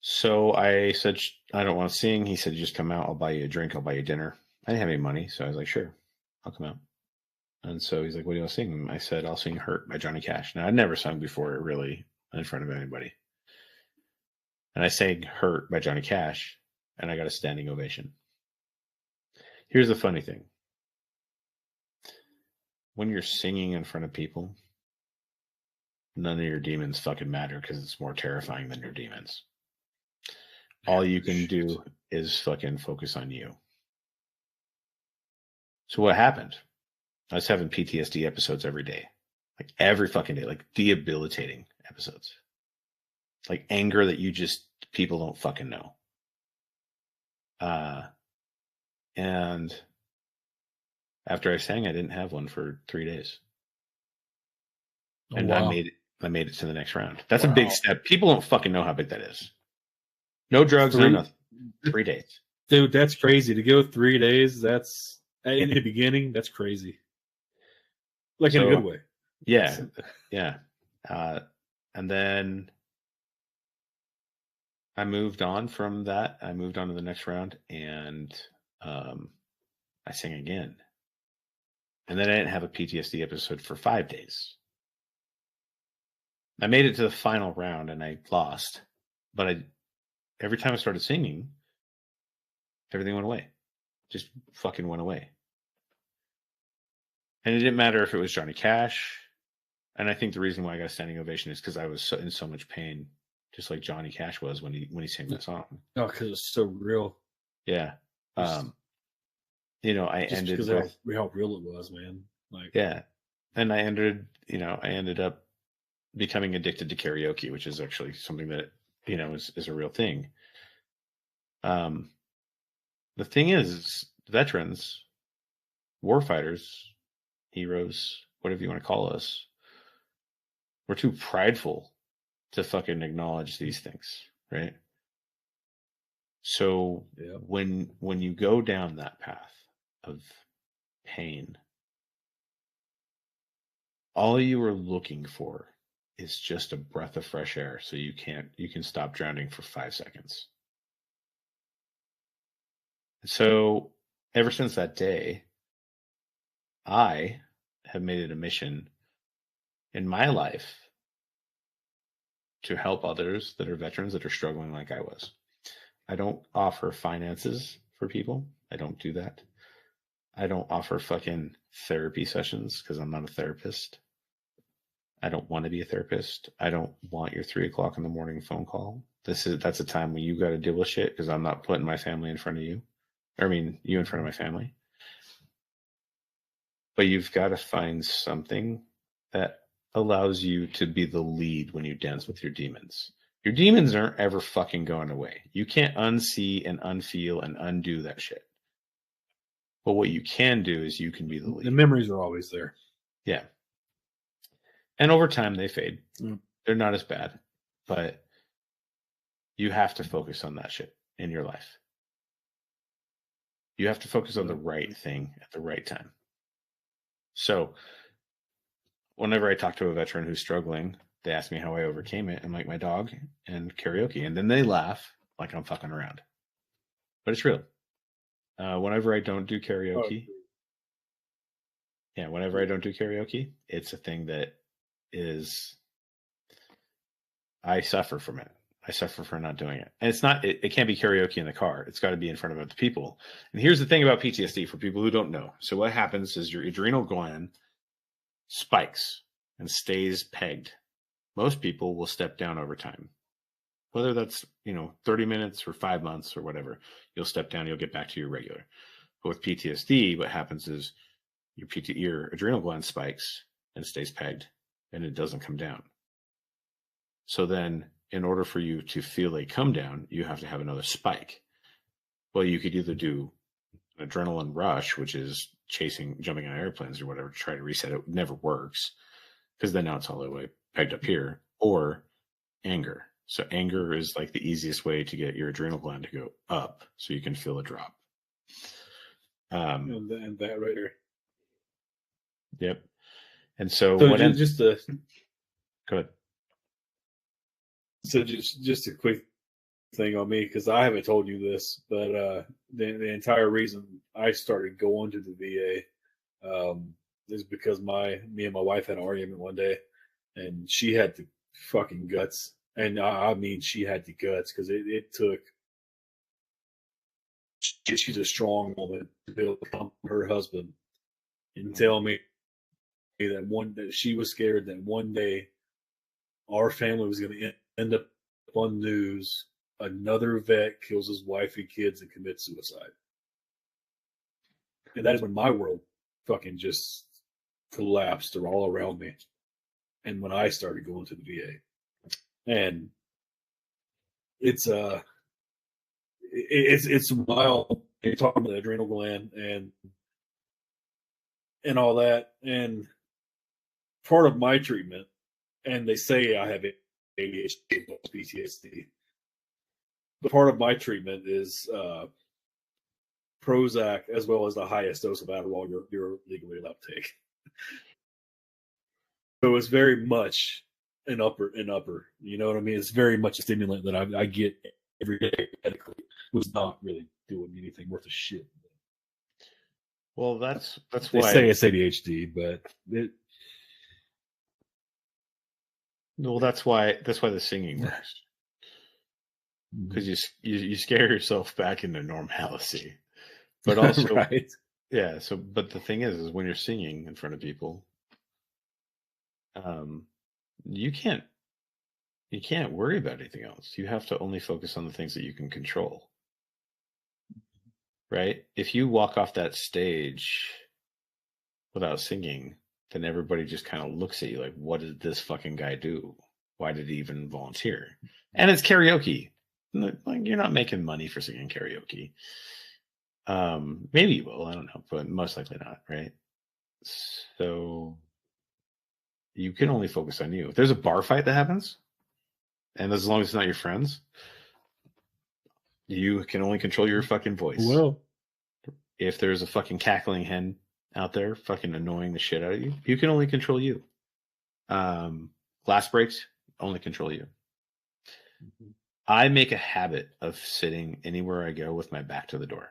So I said, I don't want to sing. He said, just come out. I'll buy you a drink. I'll buy you dinner. I didn't have any money, so I was like, sure, I'll come out. And so he's like, what do you want to sing? I said, I'll sing Hurt by Johnny Cash. Now, I'd never sung before, really, in front of anybody. And I sang Hurt by Johnny Cash, and I got a standing ovation. Here's the funny thing. When you're singing in front of people, none of your demons fucking matter because it's more terrifying than your demons. All you can do is fucking focus on you. So what happened? I was having PTSD episodes every day. Like every fucking day. Like debilitating episodes. Like anger that people don't fucking know. And after I sang, I didn't have one for 3 days. And wow. I made it to the next round. That's a big step. People don't fucking know how big that is. No drugs, no nothing. 3 days. Dude, that's crazy. To go 3 days, that's In the beginning, that's crazy. Like in So, a good way. Yeah. And then I moved on from that. I moved on to the next round, and I sang again. And then I didn't have a PTSD episode for 5 days. I made it to the final round, and I lost. But every time I started singing, everything went away. Just fucking went away. And it didn't matter if it was Johnny Cash. And I think the reason why I got a standing ovation is because I was in so much pain, just like Johnny Cash was when he sang that song. Oh, because it's so real. Yeah. I ended because how real it was, man. Like, yeah. And I ended up becoming addicted to karaoke, which is actually something that, is a real thing. The thing is, veterans, warfighters, heroes, whatever you want to call us, we're too prideful to fucking acknowledge these things, right? So when you go down that path of pain, all you are looking for is just a breath of fresh air so you can stop drowning for 5 seconds. So ever since that day, I have made it a mission in my life to help others that are veterans that are struggling like I was. I don't offer finances for people. I don't do that. I don't offer fucking therapy sessions because I'm not a therapist. I don't want to be a therapist. I don't want your 3 o'clock in the morning phone call. That's a time when you got to deal with shit because I'm not putting my family in front of you. You in front of my family. But you've got to find something that allows you to be the lead when you dance with your demons. Your demons aren't ever fucking going away. You can't unsee and unfeel and undo that shit. But what you can do is you can be the lead. The memories are always there. Yeah. And over time they fade. Mm. They're not as bad. But you have to focus on that shit in your life. You have to focus on the right thing at the right time. So whenever I talk to a veteran who's struggling, they ask me how I overcame it. I'm like, my dog and karaoke. And then they laugh like I'm fucking around. But it's real. Whenever I don't do karaoke, it's a thing that is, I suffer from it. I suffer for not doing it. And it can't be karaoke in the car. It's got to be in front of other people. And here's the thing about PTSD for people who don't know. So what happens is your adrenal gland spikes and stays pegged. Most people will step down over time. Whether that's, 30 minutes or 5 months or whatever, you'll step down, you'll get back to your regular. But with PTSD, what happens is your adrenal gland spikes and stays pegged and it doesn't come down. So then in order for you to feel a come down, you have to have another spike. Well, you could either do an adrenaline rush, which is jumping on airplanes or whatever to try to reset it. It never works because then now it's all the way pegged up here, or anger. So anger is like the easiest way to get your adrenal gland to go up so you can feel a drop. And that right there. Yep. And so go ahead. So just a quick thing on me, because I haven't told you this, but the entire reason I started going to the VA is because me and my wife had an argument one day, and she had the fucking guts, and I mean she had the guts, because it took. She's a strong woman to be able to come to her husband and tell me that she was scared that one day our family was going to end up on news. Another vet kills his wife and kids and commits suicide. And that is when my world fucking just collapsed all around me. And when I started going to the VA. And it's wild. You're talking about the adrenal gland and all that. And part of my treatment, and they say I have ADHD, PTSD. But part of my treatment is Prozac as well as the highest dose of Adderall you're legally allowed to take. So it's very much an upper. You know what I mean? It's very much a stimulant that I get every day. Medically, was not really doing anything worth a shit. Well, that's They why say it's ADHD, but that's why the singing works, because you scare yourself back into normalcy. But also, right. Yeah. So, but the thing is when you're singing in front of people, you can't worry about anything else. You have to only focus on the things that you can control. Right? If you walk off that stage without singing, then everybody just kind of looks at you like, what did this fucking guy do? Why did he even volunteer? And it's karaoke. Like, you're not making money for singing karaoke. Maybe you will, I don't know, but most likely not, right? So you can only focus on you. If there's a bar fight that happens, and as long as it's not your friends, you can only control your fucking voice. Well, if there's a fucking cackling hen out there fucking annoying the shit out of you, you can only control you. Glass breaks, only control you. Mm-hmm. I make a habit of sitting anywhere I go with my back to the door.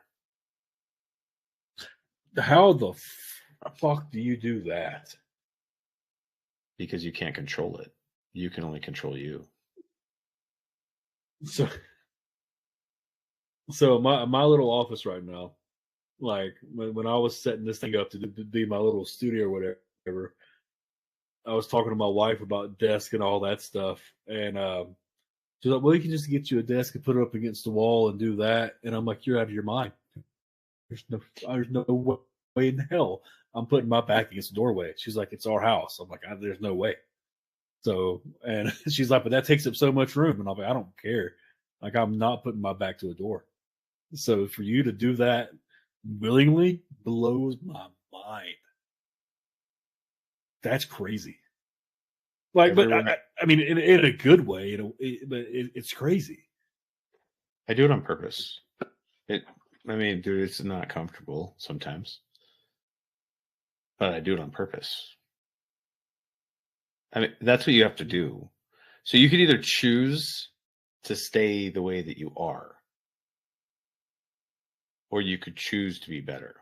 How the fuck do you do that? Because you can't control it. You can only control you. So my little office right now, like when I was setting this thing up to be my little studio or whatever, I was talking to my wife about desk and all that stuff, and she's like, "Well, you can just get you a desk and put it up against the wall and do that." And I'm like, "You're out of your mind. There's no way in hell I'm putting my back against the doorway." She's like, "It's our house." I'm like, "There's no way." So, and she's like, "But that takes up so much room." And I'm like, "I don't care. Like, I'm not putting my back to a door." So for you to do that willingly blows my mind. That's crazy. Like, everyone, but I mean, in a good way, but it's crazy. I do it on purpose. I mean, dude, it's not comfortable sometimes, but I do it on purpose. I mean, that's what you have to do. So you could either choose to stay the way that you are, or you could choose to be better.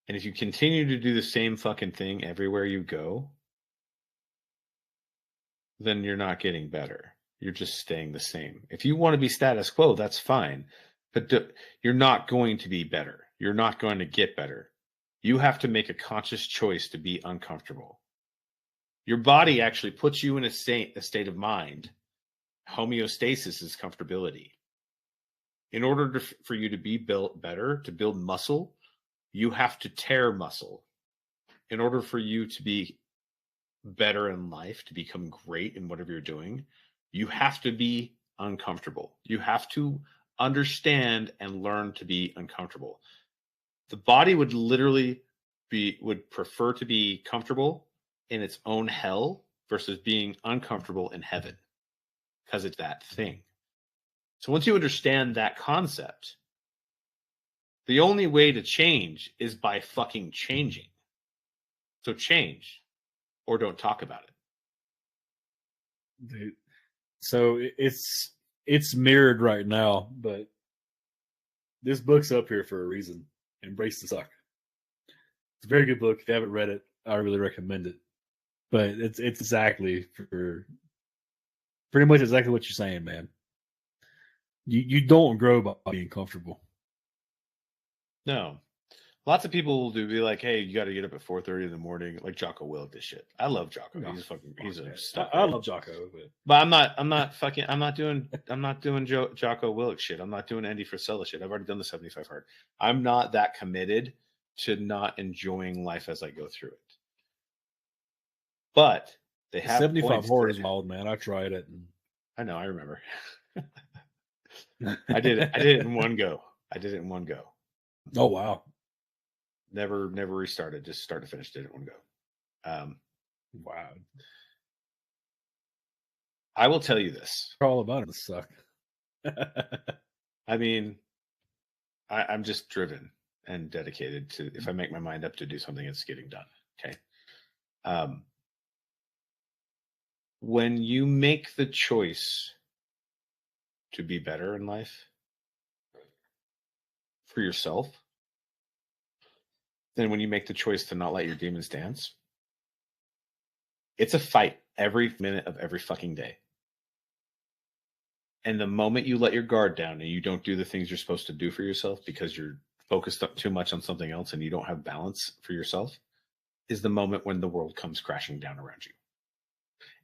And if you continue to do the same fucking thing everywhere you go, then you're not getting better. You're just staying the same. If you want to be status quo, that's fine. But you're not going to be better. You're not going to get better. You have to make a conscious choice to be uncomfortable. Your body actually puts you in a state of mind. Homeostasis is comfortability. In order for you to be built better, to build muscle, you have to tear muscle. In order for you to be better in life, to become great in whatever you're doing, you have to be uncomfortable. You have to understand and learn to be uncomfortable. The body would literally would prefer to be comfortable in its own hell versus being uncomfortable in heaven, because it's that thing. So once you understand that concept, the only way to change is by fucking changing. So change, or don't talk about it. Dude. So it's mirrored right now, but this book's up here for a reason. Embrace the Suck. It's a very good book. If you haven't read it, I really recommend it. But it's exactly for pretty much exactly what you're saying, man. You don't grow by being comfortable. No. Lots of people will be like, "Hey, you got to get up at 4:30 in the morning." Like Jocko Willink, this shit. I love Jocko. No, he's a stuff. I love Jocko, but I'm not doing Jocko Willink shit. I'm not doing Andy Frisella shit. I've already done the 75 hard. I'm not that committed to not enjoying life as I go through it. But they have 75 hard is wild, man. I tried it. I know. I remember. I did it in one go. Oh wow. Never restarted. Just start to finish. Did it in one go. Wow. I will tell you this. All about it. Suck. I mean, I'm just driven and dedicated to, if I make my mind up to do something, it's getting done. Okay. When you make the choice to be better in life for yourself, then when you make the choice to not let your demons dance, it's a fight every minute of every fucking day. And the moment you let your guard down and you don't do the things you're supposed to do for yourself because you're focused up too much on something else and you don't have balance for yourself, is the moment when the world comes crashing down around you.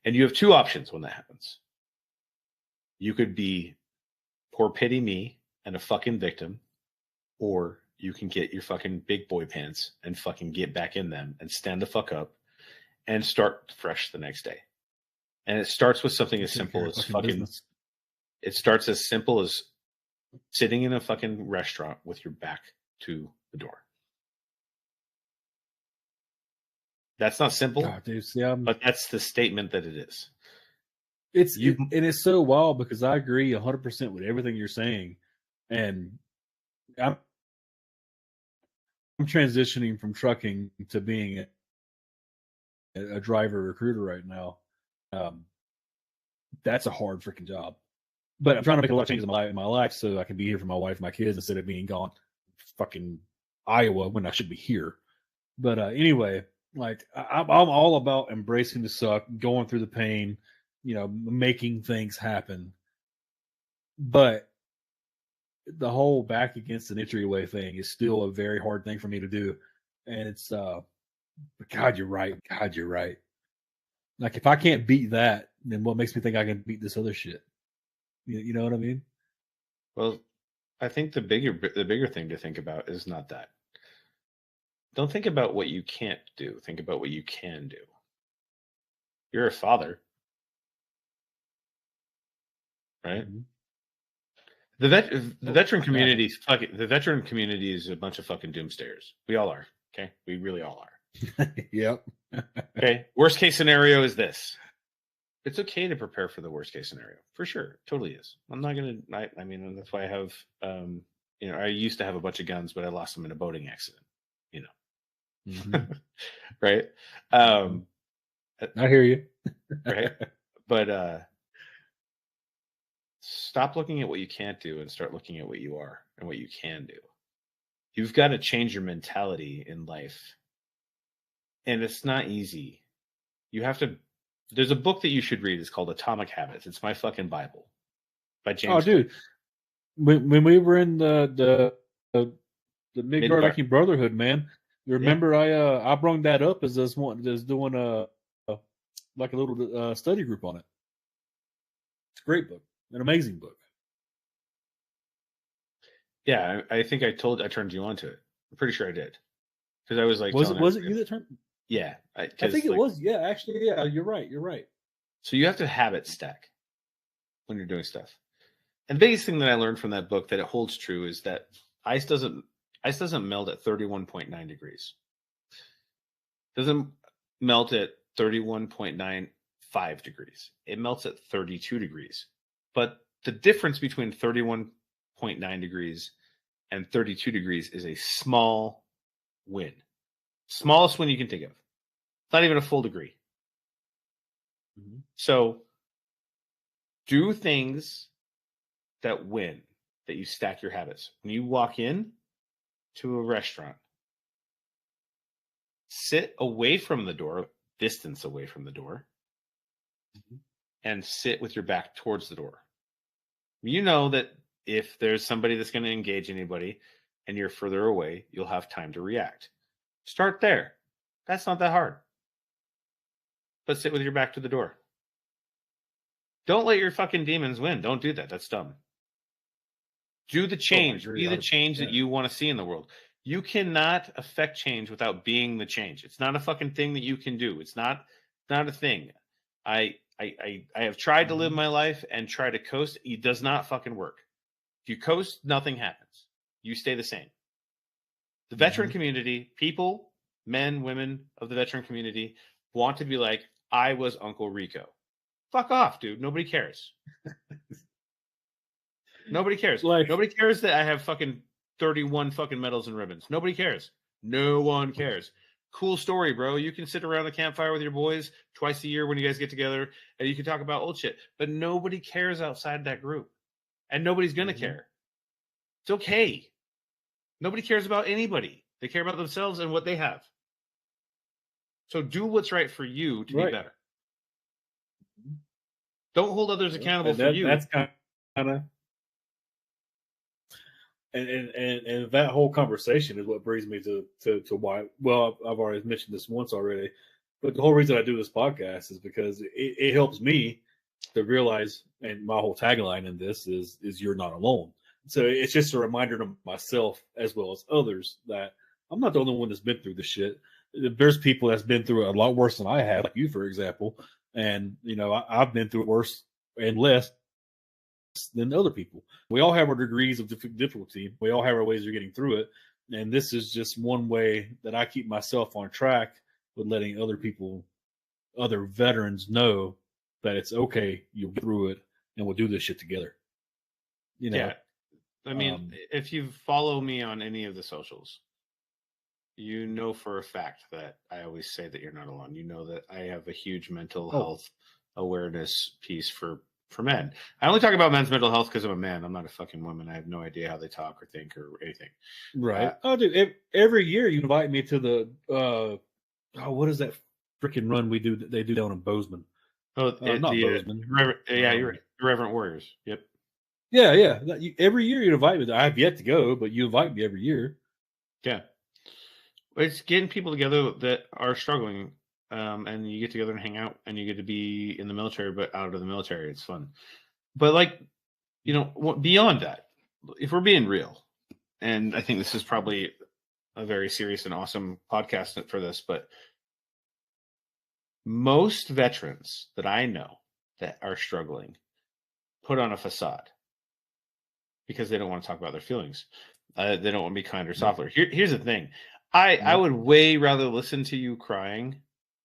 And you have two options when that happens. You could be poor pity me and a fucking victim, or you can get your fucking big boy pants and fucking get back in them and stand the fuck up and start fresh the next day. And it starts with something as simple as fucking, it starts as simple as sitting in a fucking restaurant with your back to the door. That's not simple, dude, but that's the statement that it is. And it's so wild because I agree 100% with everything you're saying, and I'm transitioning from trucking to being a driver recruiter right now. That's a hard freaking job, but I'm trying to make a lot of changes in my life so I can be here for my wife and my kids instead of being gone fucking Iowa when I should be here. But anyway, like I'm all about embracing the suck, going through the pain, making things happen. But the whole back against an entryway thing is still a very hard thing for me to do. And it's, God, you're right. God, you're right. Like if I can't beat that, then what makes me think I can beat this other shit? You know what I mean? Well, I think the bigger thing to think about is not that. Don't think about what you can't do. Think about what you can do. You're a father, right? Mm-hmm. The veteran community, the veteran community is a bunch of fucking doomsayers. We all are. Okay, we really all are. Yep. Okay. Worst case scenario is this. It's okay to prepare for the worst case scenario, for sure. Totally is. I'm not gonna. I mean, that's why I have. I used to have a bunch of guns, but I lost them in a boating accident. Mm-hmm. Right. I hear you. Right. But stop looking at what you can't do and start looking at what you are and what you can do. You've got to change your mentality in life. And it's not easy. You have to. There's a book that you should read. It's called Atomic Habits. It's my fucking Bible by James. Oh, dude. When we were in the Midgard Viking Brotherhood, man, you remember I brought that up as doing a little study group on it. It's a great book, an amazing book. Yeah, I think I turned you on to it. I'm pretty sure I did, because I was like, was it you that turned? Yeah, I think it was. Yeah, actually, yeah, you're right. You're right. So you have to habit stack when you're doing stuff. And the biggest thing that I learned from that book that it holds true is that ice doesn't melt at 31.9 degrees. Doesn't melt at 31.95 degrees. It melts at 32 degrees. But the difference between 31.9 degrees and 32 degrees is a small win. Smallest win you can think of. It's not even a full degree. Mm-hmm. So do things that win, that you stack your habits. When you walk in to a restaurant, sit away from the door, distance away from the door, mm-hmm. and sit with your back towards the door. You know that if there's somebody that's going to engage anybody and you're further away, you'll have time to react. Start there. That's not that hard. But sit with your back to the door. Don't let your fucking demons win. Don't do that. That's dumb. Do the change. Be the change that you want to see in the world. You cannot affect change without being the change. It's not a fucking thing that you can do. It's not a thing. I have tried to live my life and try to coast. It does not fucking work. If you coast, nothing happens. You stay the same. The veteran community, people, men, women of the veteran community want to be like, I was Uncle Rico. Fuck off, dude. Nobody cares. Nobody cares. Nobody cares that I have fucking 31 fucking medals and ribbons. Nobody cares. No one cares. Cool story, bro. You can sit around the campfire with your boys twice a year when you guys get together, and you can talk about old shit. But nobody cares outside that group, and nobody's gonna care. It's okay. Nobody cares about anybody. They care about themselves and what they have. So do what's right for you to be better. Don't hold others accountable for you. That's kind of, and that whole conversation is what brings me to why. Well, I've already mentioned this once already, but the whole reason I do this podcast is because it helps me to realize, and my whole tagline in this is "You're not alone." So it's just a reminder to myself as well as others that I'm not the only one that's been through this shit. There's people that's been through it a lot worse than I have, like you, for example. And, you know, I've been through it worse and less than other people. We all have our degrees of difficulty. We all have our ways of getting through it. And this is just one way that I keep myself on track with letting other people, other veterans know that it's okay. You'll get through it and we'll do this shit together. You know? Yeah. I mean, if you follow me on any of the socials, you know for a fact that I always say that you're not alone. You know that I have a huge mental health awareness piece for men. I only talk about men's mental health because I'm a man. I'm not a fucking woman. I have no idea how they talk or think or anything. Right. Dude, every year you invite me to the, what is that freaking run we do that they do down in Bozeman? Not Bozeman. You're right. Irreverent Warriors. Yep. Yeah. Every year you invite me. I have yet to go, but you invite me every year. Yeah. It's getting people together that are struggling, and you get together and hang out, and you get to be in the military, but out of the military. It's fun. But, like, you know, beyond that, if we're being real, and I think this is probably a very serious and awesome podcast for this, but most veterans that I know that are struggling put on a facade because they don't want to talk about their feelings. They don't want to be kind or softer. Here's the thing. I would way rather listen to you crying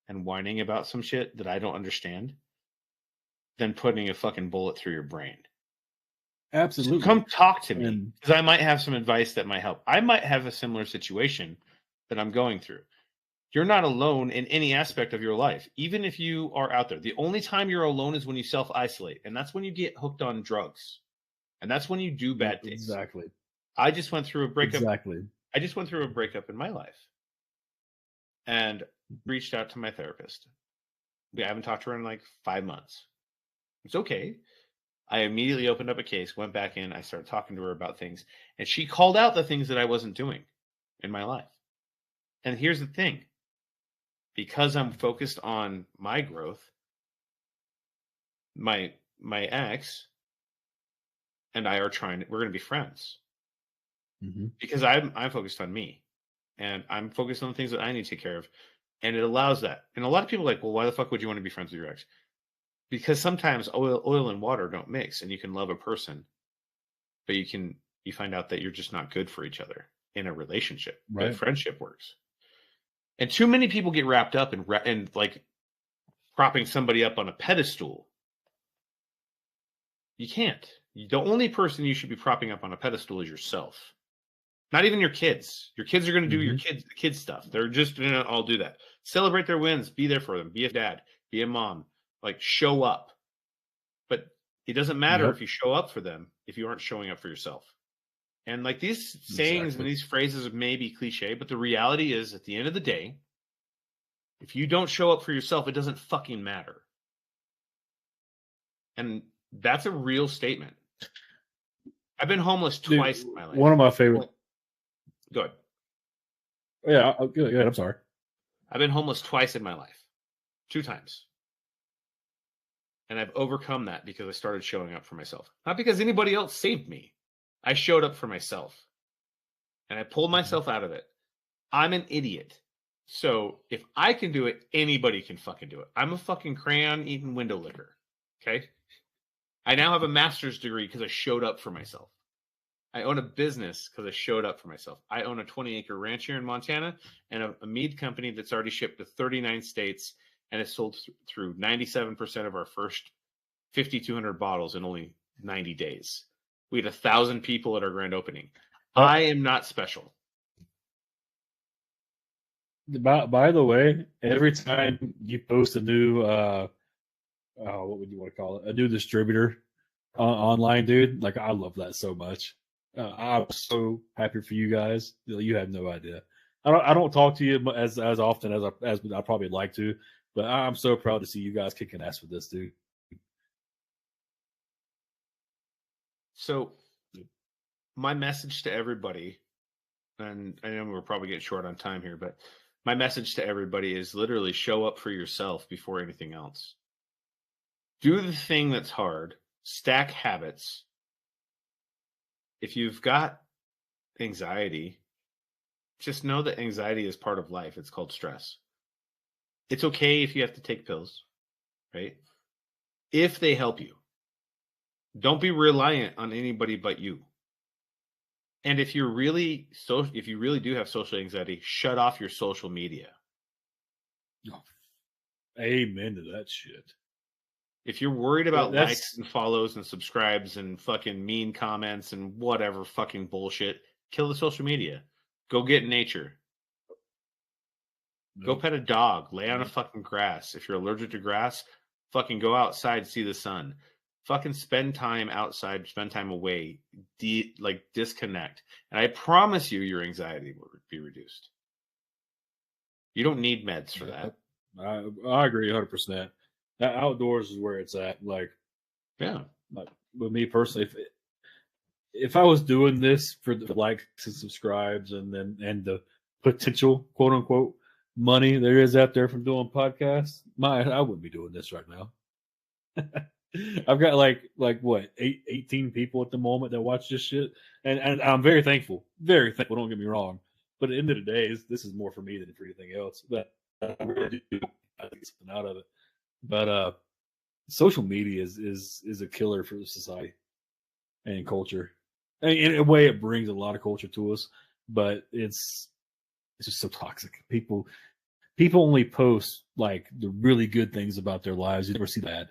and whining about some shit that I don't understand than putting a fucking bullet through your brain. Absolutely. So come talk to me, because I might have some advice that might help. I might have a similar situation that I'm going through. You're not alone in any aspect of your life, even if you are out there. The only time you're alone is when you self-isolate, and that's when you get hooked on drugs. And that's when you do bad things. Exactly. I just went through a breakup. Exactly. I just went through a breakup in my life and reached out to my therapist. I haven't talked to her in like 5 months. It's okay. I immediately opened up a case, went back in. I started talking to her about things, and she called out the things that I wasn't doing in my life. And here's the thing. Because I'm focused on my growth, my ex and I are we're going to be friends. Mm-hmm. Because I'm focused on me, and I'm focused on the things that I need to take care of, and it allows that. And a lot of people are like, well, why the fuck would you want to be friends with your ex? Because sometimes oil and water don't mix, and you can love a person, but you find out that you're just not good for each other in a relationship. Right. But friendship works. And too many people get wrapped up in like propping somebody up on a pedestal. You can't. The only person you should be propping up on a pedestal is yourself. Not even your kids. Your kids are going to do your kids stuff. They're just going to all do that. Celebrate their wins. Be there for them. Be a dad. Be a mom. Like, show up. But it doesn't matter if you show up for them if you aren't showing up for yourself. And like these sayings and these phrases may be cliche, but the reality is, at the end of the day, if you don't show up for yourself, it doesn't fucking matter. And that's a real statement. I've been homeless twice in my life. One of my favorite. Go ahead. Yeah, go ahead. I'm sorry. I've been homeless twice in my life. 2 times. And I've overcome that because I started showing up for myself. Not because anybody else saved me. I showed up for myself. And I pulled myself out of it. I'm an idiot. So if I can do it, anybody can fucking do it. I'm a fucking crayon eating window licker. Okay? I now have a master's degree because I showed up for myself. I own a business because I showed up for myself. I own a 20-acre ranch here in Montana and a mead company that's already shipped to 39 states and has sold through 97% of our first 5,200 bottles in only 90 days. We had 1,000 people at our grand opening. I am not special. By the way, every time you post a new, what would you want to call it? A new distributor online, dude. Like, I love that so much. I'm so happy for you guys. You have no idea. I don't talk to you as often as I probably like to, but I'm so proud to see you guys kicking ass with this, dude. So, my message to everybody, and I know we're probably getting short on time here, but my message to everybody is literally show up for yourself before anything else. Do the thing that's hard. Stack habits. If you've got anxiety, just know that anxiety is part of life. It's called stress. It's okay if you have to take pills, right? If they help you. Don't be reliant on anybody but you. And if you really do have social anxiety, shut off your social media. Oh, amen to that shit. If you're worried about likes and follows and subscribes and fucking mean comments and whatever fucking bullshit, kill the social media. Go get in nature. Go pet a dog. Lay on a fucking grass. If you're allergic to grass, fucking go outside, see the sun. Fucking spend time outside, spend time away, disconnect. And I promise you your anxiety will be reduced. You don't need meds for that. I agree 100%. That outdoors is where it's at. Like, yeah. Like, with me personally, if I was doing this for the likes and subscribes and the potential quote unquote money there is out there from doing podcasts, I wouldn't be doing this right now. I've got like what 18 people at the moment that watch this shit, and I'm very thankful. Very thankful. Don't get me wrong, but at the end of the day, this is more for me than for anything else. But I really do I think something out of it. But social media is a killer for the society and culture. In a way, it brings a lot of culture to us, but it's just so toxic. People only post like the really good things about their lives. You never see that.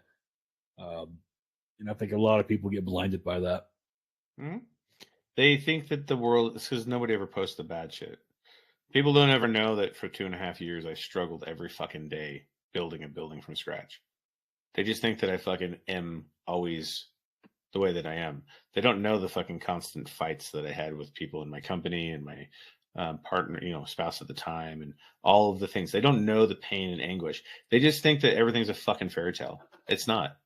And I think a lot of people get blinded by that. Mm-hmm. They think that the world is because nobody ever posts the bad shit. People don't ever know that for 2.5 years I struggled every fucking day building a building from scratch. They just think that I fucking am always the way that I am. They don't know the fucking constant fights that I had with people in my company and my partner, spouse at the time, and all of the things. They don't know the pain and anguish. They just think that everything's a fucking fairy tale. It's not.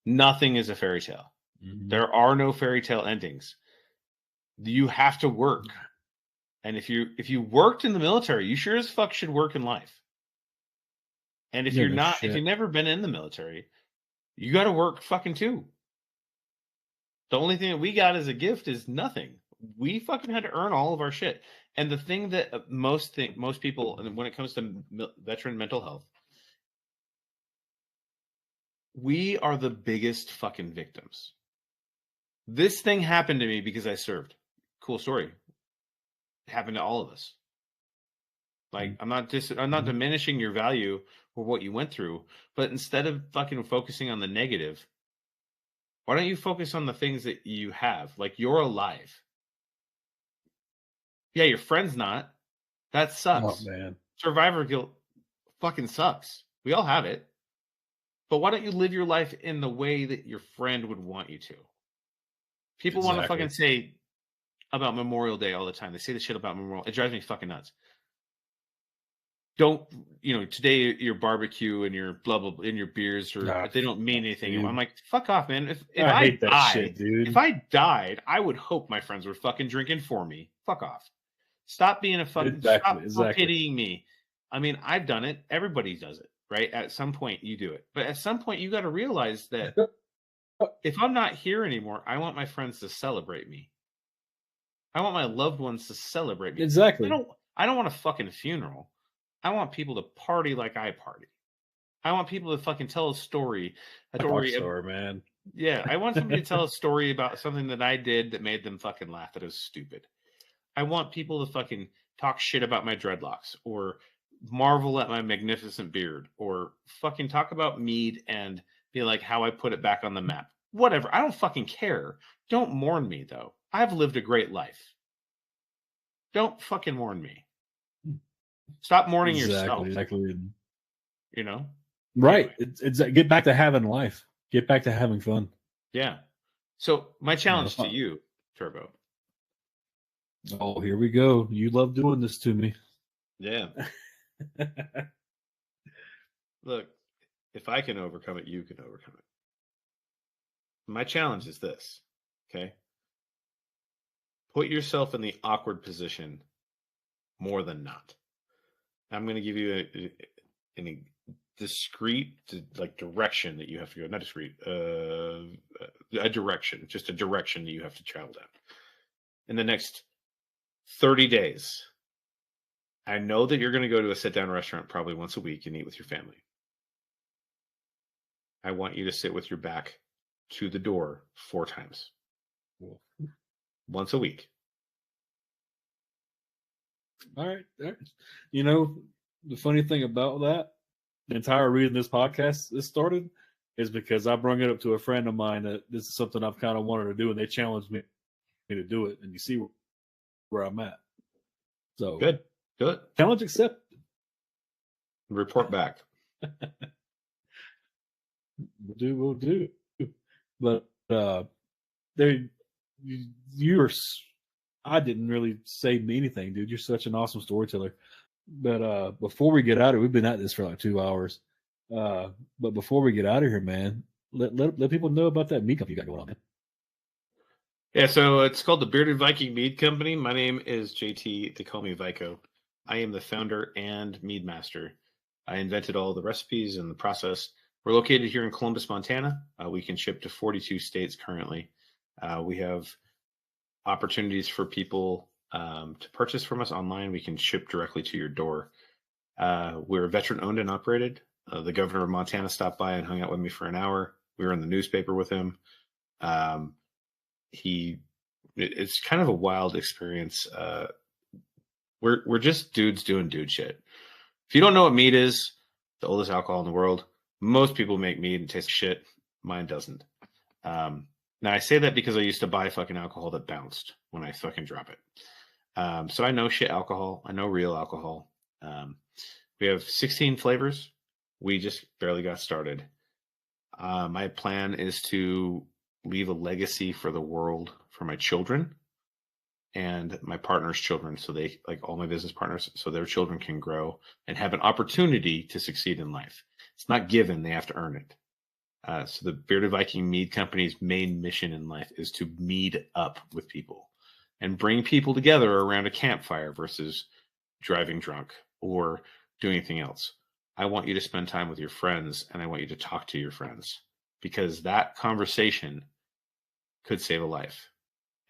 Nothing is a fairy tale. Mm-hmm. There are no fairy tale endings. You have to work. And if you worked in the military, you sure as fuck should work in life. And if you're not, if you've never been in the military, you got to work fucking too. The only thing that we got as a gift is nothing. We fucking had to earn all of our shit. And the thing that most people, when it comes to veteran mental health, we are the biggest fucking victims. This thing happened to me because I served. Cool story. It happened to all of us. Like, I'm not diminishing your value or what you went through, but instead of fucking focusing on the negative, why don't you focus on the things that you have? Like, you're alive. Yeah, your friend's not. That sucks. Oh, man. Survivor guilt fucking sucks. We all have it. But why don't you live your life in the way that your friend would want you to? People want to fucking say about Memorial Day all the time. They say the shit about Memorial. It drives me fucking nuts. Don't, today your barbecue and your blah, blah, blah, and your beers, they don't mean anything. Dude. I'm like, fuck off, man. If I hate that shit, dude. If I died, I would hope my friends were fucking drinking for me. Fuck off. Stop being a fucking, stop pitying me. I mean, I've done it. Everybody does it, right? At some point you do it. But at some point you got to realize that if I'm not here anymore, I want my friends to celebrate me. I want my loved ones to celebrate me. Exactly. I don't want a fucking funeral. I want people to party like I party. I want people to fucking tell a story. Man. Yeah, I want somebody to tell a story about something that I did that made them fucking laugh that it was stupid. I want people to fucking talk shit about my dreadlocks or marvel at my magnificent beard or fucking talk about mead and be like how I put it back on the map. Whatever. I don't fucking care. Don't mourn me, though. I've lived a great life. don't fucking mourn me. Stop mourning yourself. Exactly. You know? Right. Anyway. It's get back to having life. Get back to having fun. Yeah. So my challenge to you, Turbo. Oh, here we go. You love doing this to me. Yeah. Look, if I can overcome it, you can overcome it. My challenge is this, okay? Put yourself in the awkward position more than not. I'm going to give you a discrete direction that you have to go. Not discrete, a direction, just a direction that you have to travel down. In the next 30 days, I know that you're going to go to a sit-down restaurant probably once a week and eat with your family. I want you to sit with your back to the door 4 times. Once a week. All right. You know, the funny thing about that, the entire reason this podcast is started is because I brought it up to a friend of mine that this is something I've kind of wanted to do, and they challenged me to do it, and you see where I'm at. So good. Challenge accepted. Report back. We'll do. But you are. I didn't really say anything, dude. You're such an awesome storyteller. But before we get out of here, we've been at this for like 2 hours. But before we get out of here, man, let people know about that mead company you got going on, man. Yeah, so it's called the Bearded Viking Mead Company. My name is JT. They call me Viko. I am the founder and mead master. I invented all the recipes and the process. We're located here in Columbus, Montana. We can ship to 42 states currently. We have opportunities for people to purchase from us online. We can ship directly to your door. We're veteran owned and operated. The governor of Montana stopped by and hung out with me for an hour. We were in the newspaper with him. It's kind of a wild experience. We're just dudes doing dude shit. If you don't know what mead is, the oldest alcohol in the world, most people make mead and taste shit. Mine doesn't. Now I say that because I used to buy fucking alcohol that bounced when I fucking drop it. So I know shit alcohol. I know real alcohol. We have 16 flavors. We just barely got started. My plan is to leave a legacy for the world for my children and my partner's children, so they, like all my business partners, so their children can grow and have an opportunity to succeed in life. It's not given, they have to earn it. So the Bearded Viking Mead Company's main mission in life is to mead up with people and bring people together around a campfire versus driving drunk or doing anything else. I want you to spend time with your friends, and I want you to talk to your friends, because that conversation could save a life.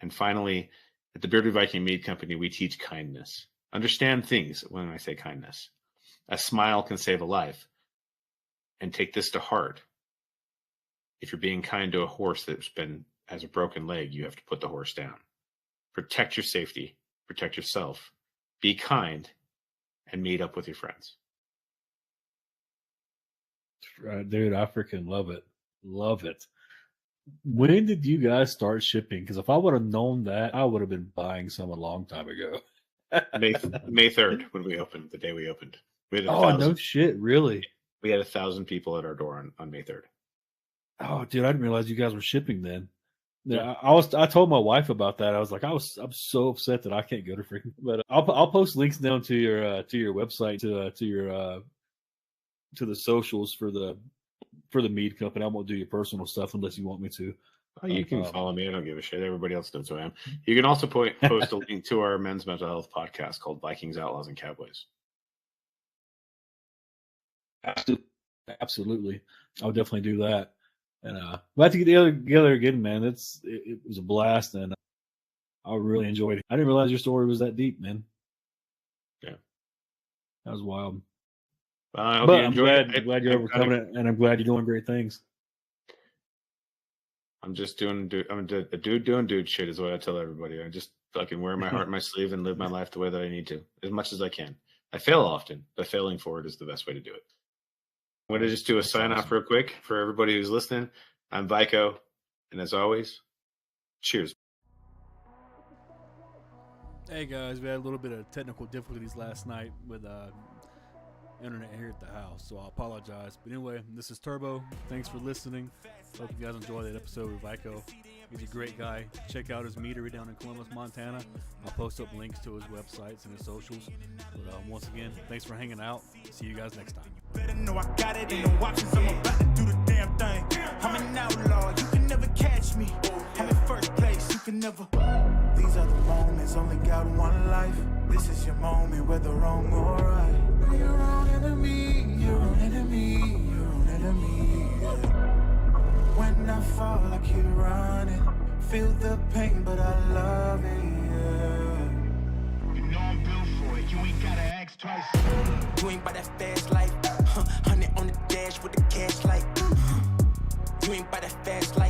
And finally, at the Bearded Viking Mead Company, we teach kindness. Understand things when I say kindness. A smile can save a life. And take this to heart. If you're being kind to a horse has a broken leg, you have to put the horse down. Protect your safety. Protect yourself. Be kind. And meet up with your friends. Dude, I freaking love it. Love it. When did you guys start shipping? Because if I would have known that, I would have been buying some a long time ago. May 3rd, when we opened, the day we opened. No shit, really? We had 1,000 people at our door on May 3rd. Oh, dude, I didn't realize you guys were shipping then. Yeah, I told my wife about that. I was like, I'm so upset that I can't go to freaking. But I'll post links down to your website to the socials for the mead company. I won't do your personal stuff unless you want me to. Oh, you can follow me. I don't give a shit. Everybody else knows who I am. You can also post a link to our men's mental health podcast called Vikings, Outlaws, and Cowboys. Absolutely. I'll definitely do that. And we'll have to get together again, man. It was a blast, and I really enjoyed it. I didn't realize your story was that deep, man. Yeah. That was wild. I hope you enjoyed it. I'm glad you're overcoming it, and I'm glad you're doing great things. I'm just I'm a dude doing dude shit is what I tell everybody. I just fucking wear my heart in my sleeve and live my life the way that I need to, as much as I can. I fail often, but failing forward is the best way to do it. I'm going to just do a sign off real quick for everybody who's listening. I'm Viko, and as always, cheers. Hey guys, we had a little bit of technical difficulties last night with internet here at the house, so I apologize. But anyway, this is Turbo. Thanks for listening. Hope you guys enjoyed that episode with Viko. He's a great guy. Check out his meadery down in Columbus, Montana. I'll post up links to his websites and his socials. But once again, thanks for hanging out. See you guys next time. Better know I got it, ain't no options. I'm about to do the damn thing. I'm an outlaw, you can never catch me. I'm in first place, you can never. These are the moments, only got one life. This is your moment, whether wrong or right. You're your own enemy, your own enemy, your own enemy. Yeah. When I fall, I keep running. Feel the pain, but I love it. Yeah. You know I'm built for it, you ain't gotta ask twice. You ain't by that fast life, 100 on the dash with the cash light. You ain't by that fast life.